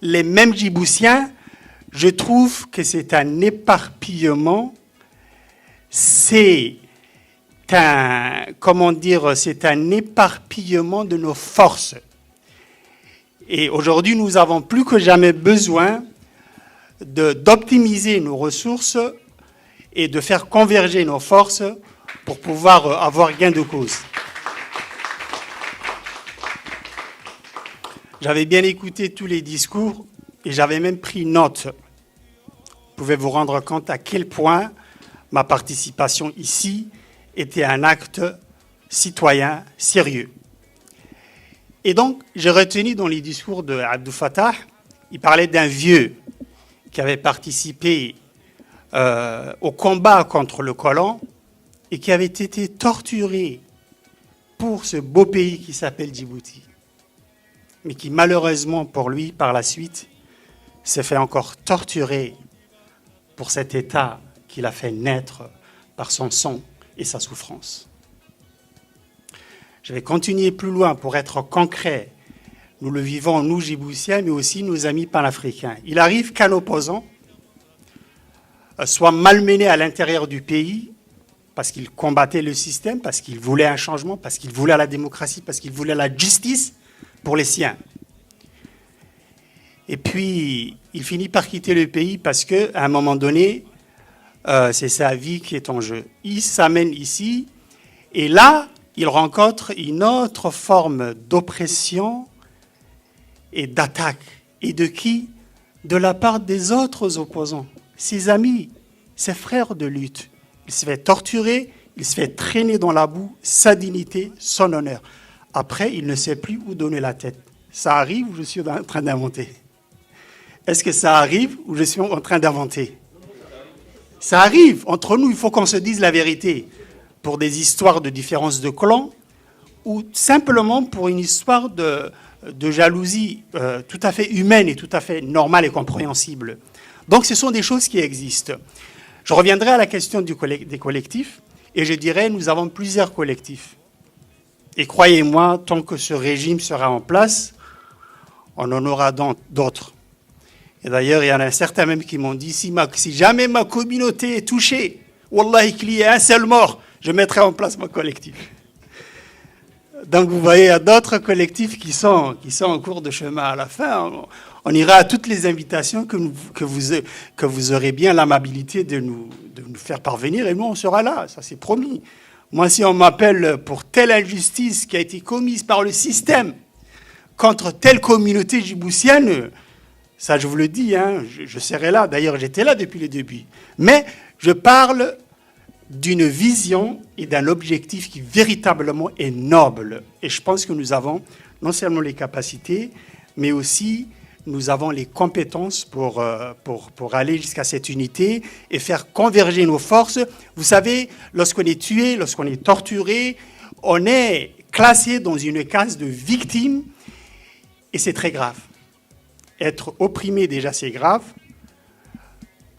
les mêmes Djiboutiens, je trouve que c'est un éparpillement, c'est c'est un éparpillement de nos forces. Et aujourd'hui, nous avons plus que jamais besoin d'optimiser nos ressources et de faire converger nos forces pour pouvoir avoir gain de cause. J'avais bien écouté tous les discours et j'avais même pris note. Vous pouvez vous rendre compte à quel point ma participation ici était un acte citoyen sérieux. Et donc, j'ai retenu dans les discours de Abdou Fattah, il parlait d'un vieux qui avait participé au combat contre le colon et qui avait été torturé pour ce beau pays qui s'appelle Djibouti, mais qui malheureusement pour lui, par la suite, s'est fait encore torturer pour cet état qu'il a fait naître par son sang et sa souffrance. Je vais continuer plus loin pour être concret. Nous le vivons, nous, Djiboutiens, mais aussi nos amis panafricains. Il arrive qu'un opposant soit malmené à l'intérieur du pays parce qu'il combattait le système, parce qu'il voulait un changement, parce qu'il voulait la démocratie, parce qu'il voulait la justice pour les siens. Et puis, il finit par quitter le pays parce qu'à un moment donné, c'est sa vie qui est en jeu. Il s'amène ici, et là, il rencontre une autre forme d'oppression et d'attaque. Et de qui? De la part des autres opposants, ses amis, ses frères de lutte. Il se fait torturer, il se fait traîner dans la boue, sa dignité, son honneur. Après, il ne sait plus où donner la tête. Ça arrive ou je suis en train d'inventer? Est-ce que ça arrive ou je suis en train d'inventer? Ça arrive. Entre nous, il faut qu'on se dise la vérité. Pour des histoires de différence de clans ou simplement pour une histoire de jalousie tout à fait humaine et tout à fait normale et compréhensible. Donc ce sont des choses qui existent. Je reviendrai à la question des collectifs et je dirais nous avons plusieurs collectifs. Et croyez-moi, tant que ce régime sera en place, on en aura d'autres. Et d'ailleurs, il y en a certains même qui m'ont dit si jamais ma communauté est touchée, wallahi qu'il y ait un seul mort, je mettrai en place mon collectif. Donc vous voyez, il y a d'autres collectifs qui sont en cours de chemin. À la fin, on ira à toutes les invitations que vous aurez bien l'amabilité de nous faire parvenir, et nous, on sera là, ça c'est promis. Moi, si on m'appelle pour telle injustice qui a été commise par le système contre telle communauté djiboutienne, ça je vous le dis, hein, je serai là. D'ailleurs, j'étais là depuis le début. Mais je parle d'une vision et d'un objectif qui véritablement est noble. Et je pense que nous avons non seulement les capacités, mais aussi nous avons les compétences pour aller jusqu'à cette unité et faire converger nos forces. Vous savez, lorsqu'on est tué, lorsqu'on est torturé, on est classé dans une case de victime et c'est très grave. Être opprimé, déjà, c'est grave.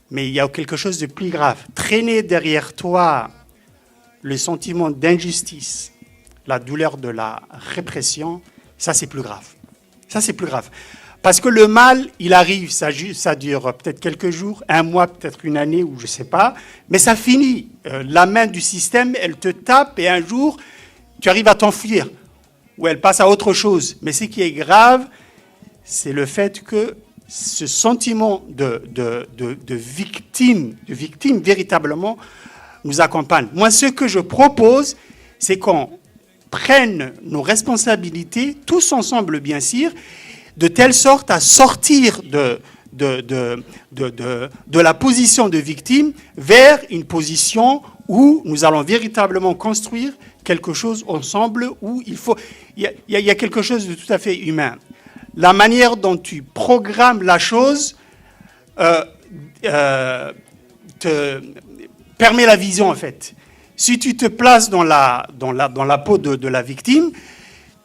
Mais il y a quelque chose de plus grave. Traîner derrière toi le sentiment d'injustice, la douleur de la répression, ça c'est plus grave. Ça c'est plus grave. Parce que le mal, il arrive, ça dure peut-être quelques jours, un mois, peut-être une année, ou je ne sais pas, mais ça finit. La main du système, elle te tape et un jour, tu arrives à t'enfuir. Ou elle passe à autre chose. Mais ce qui est grave, c'est le fait que ce sentiment de victime véritablement nous accompagne. Moi, ce que je propose, c'est qu'on prenne nos responsabilités, tous ensemble bien sûr, de telle sorte à sortir de la position de victime vers une position où nous allons véritablement construire quelque chose ensemble, où il y a quelque chose de tout à fait humain. La manière dont tu programmes la chose te permet la vision, en fait. Si tu te places dans la peau de la victime,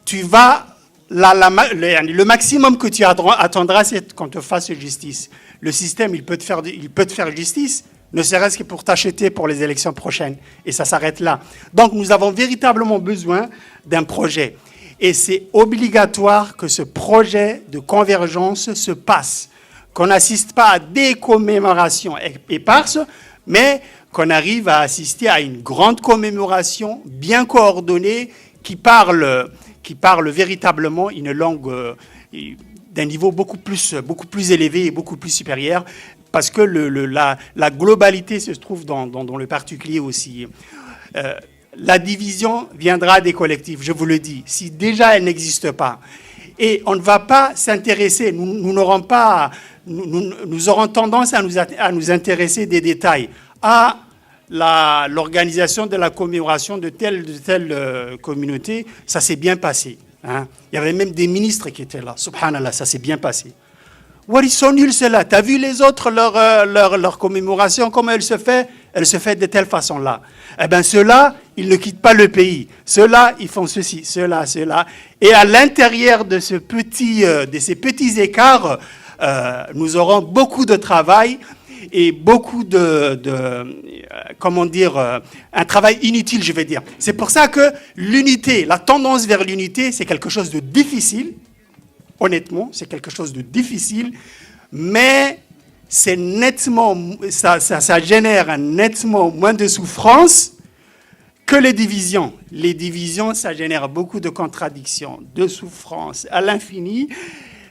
tu vas... le maximum que tu attendras, c'est qu'on te fasse justice. Le système, il peut te faire justice, ne serait-ce que pour t'acheter pour les élections prochaines. Et ça s'arrête là. Donc, nous avons véritablement besoin d'un projet. Et c'est obligatoire que ce projet de convergence se passe, qu'on n'assiste pas à des commémorations éparses, mais qu'on arrive à assister à une grande commémoration bien coordonnée qui parle véritablement une langue d'un niveau beaucoup plus élevé et beaucoup plus supérieur, parce que la globalité se trouve dans le particulier aussi. La division viendra des collectifs, je vous le dis, si déjà elle n'existe pas. Et on ne va pas s'intéresser, nous aurons tendance à nous intéresser des détails, à l'organisation de la commémoration de telle communauté. Ça s'est bien passé. Hein. Il y avait même des ministres qui étaient là. Subhanallah, ça s'est bien passé. Ils sont nuls, ceux-là. Tu as vu les autres, leur commémoration, comment elle se fait? Elle se fait de telle façon-là. Eh bien, ceux-là, ils ne quittent pas le pays. Ceux-là, ils font ceci, ceux-là. Et à l'intérieur de ces petits écarts, nous aurons beaucoup de travail et beaucoup un travail inutile, je vais dire. C'est pour ça que l'unité, la tendance vers l'unité, c'est quelque chose de difficile. Honnêtement, c'est quelque chose de difficile, mais c'est nettement, ça génère nettement moins de souffrance que les divisions. Les divisions, ça génère beaucoup de contradictions, de souffrances à l'infini.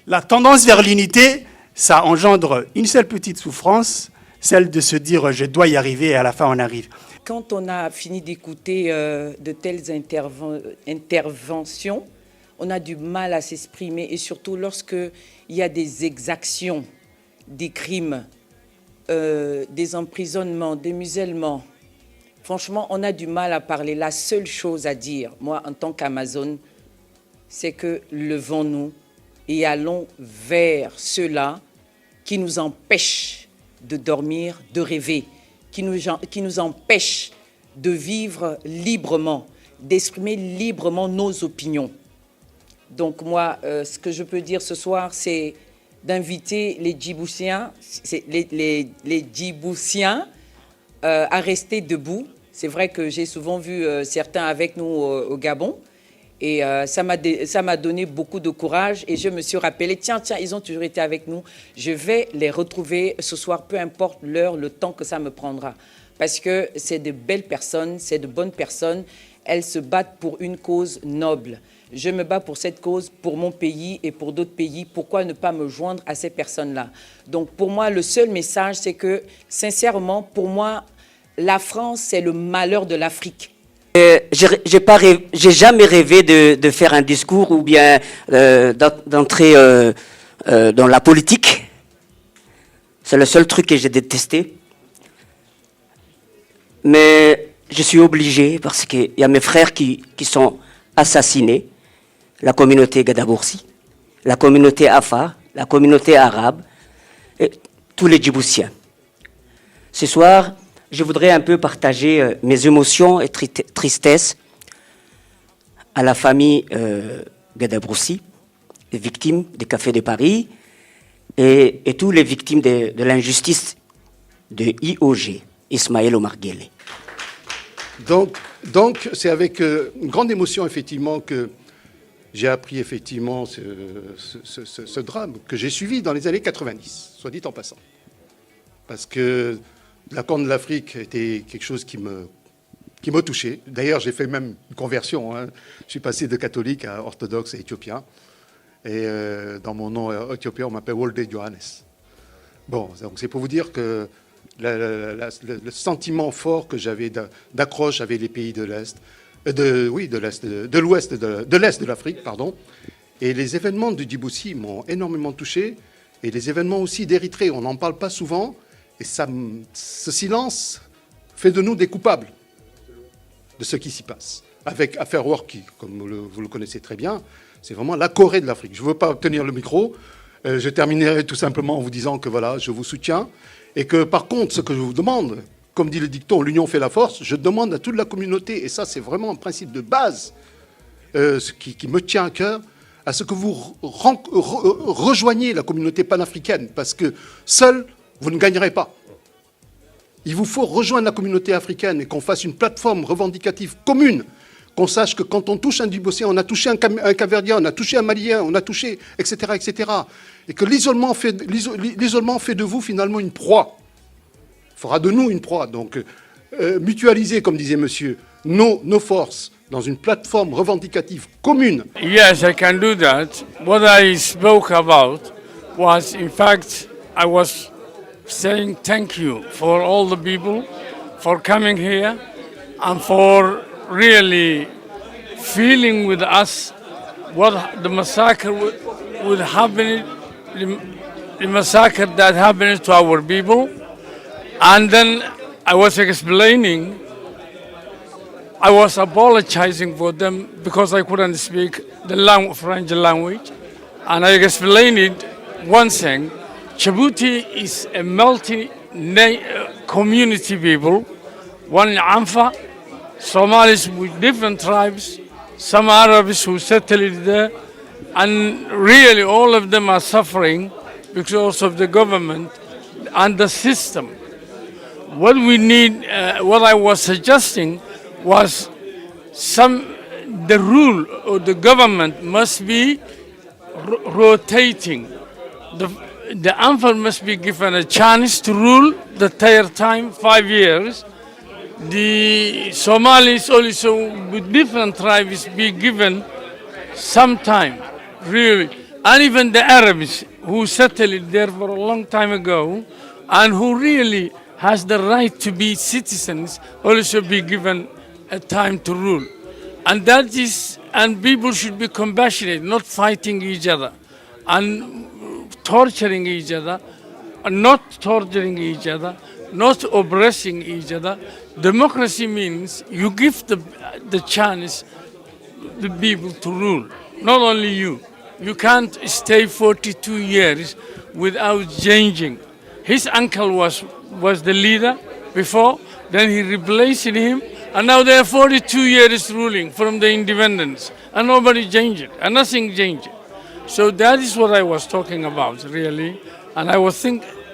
La tendance vers l'unité, ça engendre une seule petite souffrance, celle de se dire « je dois y arriver » et à la fin on arrive. Quand on a fini d'écouter de telles interventions, on a du mal à s'exprimer, et surtout lorsqu'il y a des exactions, des crimes, des emprisonnements, des musellements. Franchement, on a du mal à parler. La seule chose à dire, moi, en tant qu'Amazone, c'est que levons-nous et allons vers ceux-là qui nous empêchent de dormir, de rêver, qui nous empêchent de vivre librement, d'exprimer librement nos opinions. Donc moi, ce que je peux dire ce soir, c'est d'inviter les Djiboutiens, à rester debout. C'est vrai que j'ai souvent vu certains avec nous au Gabon, et ça m'a donné beaucoup de courage, et je me suis rappelé, tiens, ils ont toujours été avec nous, je vais les retrouver ce soir, peu importe l'heure, le temps que ça me prendra. Parce que c'est de belles personnes, c'est de bonnes personnes, elles se battent pour une cause noble. Je me bats pour cette cause, pour mon pays et pour d'autres pays. Pourquoi ne pas me joindre à ces personnes-là? Donc pour moi, le seul message, c'est que, sincèrement, pour moi, la France, c'est le malheur de l'Afrique. J'ai jamais rêvé de faire un discours ou bien d'entrer dans la politique. C'est le seul truc que j'ai détesté. Mais je suis obligé parce qu'il y a mes frères qui sont assassinés. La communauté Gadaboursi, la communauté Afa, la communauté arabe, et tous les Djiboutiens. Ce soir, je voudrais un peu partager mes émotions et tristesse à la famille Gadaboursi, les victimes des cafés de Paris et tous les victimes de l'injustice de IOG, Ismaël Omar Guelleh. Donc c'est avec une grande émotion, effectivement, que j'ai appris, effectivement, ce drame que j'ai suivi dans les années 90, soit dit en passant. Parce que la Corne de l'Afrique était quelque chose qui me touchait. D'ailleurs, j'ai fait même une conversion. Hein. Je suis passé de catholique à orthodoxe et éthiopien. Et dans mon nom éthiopien, on m'appelle Wolde Johannes. Bon, donc c'est pour vous dire que le sentiment fort que j'avais d'accroche avec les pays de l'Est, de l'Ouest, de l'Est de l'Afrique, pardon. Et les événements de Djibouti m'ont énormément touché. Et les événements aussi d'Érythrée, on n'en parle pas souvent. Et ce silence fait de nous des coupables de ce qui s'y passe. Avec Affaire Worky, comme vous le connaissez très bien, c'est vraiment la Corée de l'Afrique. Je ne veux pas obtenir le micro. Je terminerai tout simplement en vous disant que voilà, je vous soutiens. Et que par contre, ce que je vous demande, comme dit le dicton, l'union fait la force, je demande à toute la communauté, et ça c'est vraiment un principe de base ce qui me tient à cœur, à ce que vous rejoigniez la communauté panafricaine, parce que seul, vous ne gagnerez pas. Il vous faut rejoindre la communauté africaine et qu'on fasse une plateforme revendicative commune, qu'on sache que quand on touche un Djiboutien, on a touché un Capverdien, on a touché un Malien, on a touché, etc., etc. Et que l'isolement fait de vous finalement une proie. Fera de nous une proie. Donc mutualiser, comme disait monsieur, nos forces dans une plateforme revendicative commune. Yes, I can do that. What I spoke about was, in fact, I was saying thank you for all the people for coming here and for really feeling with us what the massacre would happen, the massacre that happened to our people. And then I was explaining, I was apologizing for them because I couldn't speak the French language. And I explained one thing, Djibouti is a multi-community people, one Anfa, Somalis with different tribes, some Arabs who settled there, and really all of them are suffering because of the government and the system. What we need, what I was suggesting was the rule or the government must be rotating. The Anfa must be given a chance to rule the entire time, 5 years. The Somalis also with different tribes be given some time, really. And even the Arabs who settled there for a long time ago and who really has the right to be citizens also be given a time to rule. And that is, and people should be compassionate, not fighting each other and torturing each other, and not torturing each other, not oppressing each other. Democracy means you give the chance the people to rule, not only you. You can't stay 42 years without changing. His uncle was the leader before, then he replaced him, and now they are 42 years ruling from the independence, and nobody changed it, and nothing changed. So that is what I was talking about, really, and I was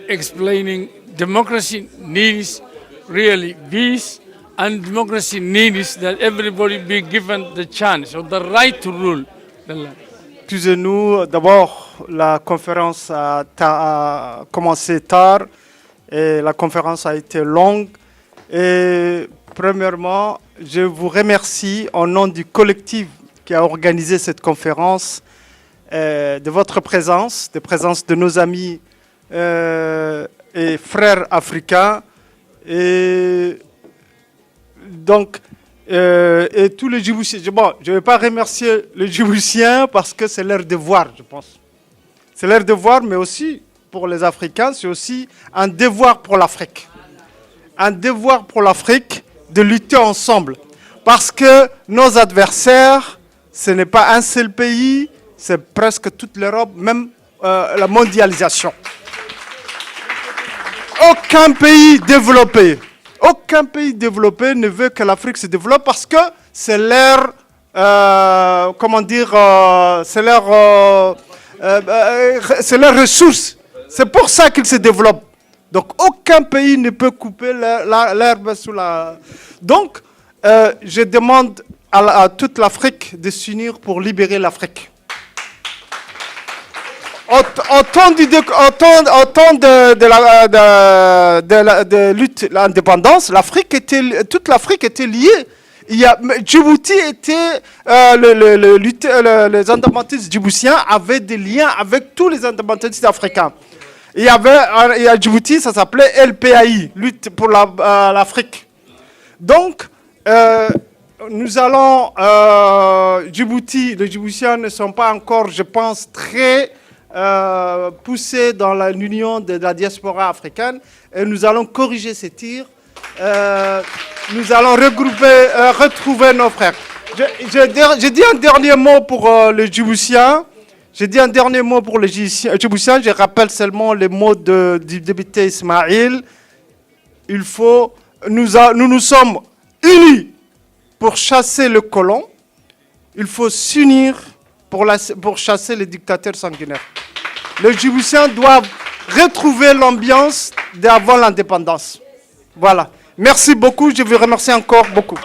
explaining democracy needs really peace, and democracy needs that everybody be given the chance or the right to rule the land. Excusez-nous, d'abord, la conférence a commencé tard et la conférence a été longue. Et premièrement, je vous remercie au nom du collectif qui a organisé cette conférence de votre présence, de présence de nos amis et frères africains. Et donc, et tous les Djiboutiens. Bon, je ne vais pas remercier les Djiboutiens parce que c'est leur devoir, je pense. C'est leur devoir, mais aussi pour les Africains, c'est aussi un devoir pour l'Afrique. Un devoir pour l'Afrique de lutter ensemble. Parce que nos adversaires, ce n'est pas un seul pays, c'est presque toute l'Europe, même la mondialisation. Aucun pays développé ne veut que l'Afrique se développe parce que c'est leur, c'est leur ressource. C'est pour ça qu'ils se développent. Donc aucun pays ne peut couper l'herbe sous la... Donc je demande à toute l'Afrique de s'unir pour libérer l'Afrique. Au temps de lutte l'indépendance, toute l'Afrique était liée. Djibouti était les indépendantistes djiboutiens avaient des liens avec tous les indépendantistes africains. Il y avait à Djibouti, ça s'appelait LPAI, lutte pour l'Afrique. Donc nous allons Djibouti, les Djiboutiens ne sont pas encore, je pense, très poussés dans l'union de la diaspora africaine, et nous allons corriger ces tirs. Nous allons retrouver nos frères. J'ai dit un dernier mot pour les Djiboutiens. Je rappelle seulement les mots du député Ismaïl. Nous sommes unis pour chasser le colon. Il faut s'unir pour chasser les dictateurs sanguinaires. Les Djiboutiens doivent retrouver l'ambiance d'avant l'indépendance. Voilà. Merci beaucoup. Je vous remercie encore beaucoup.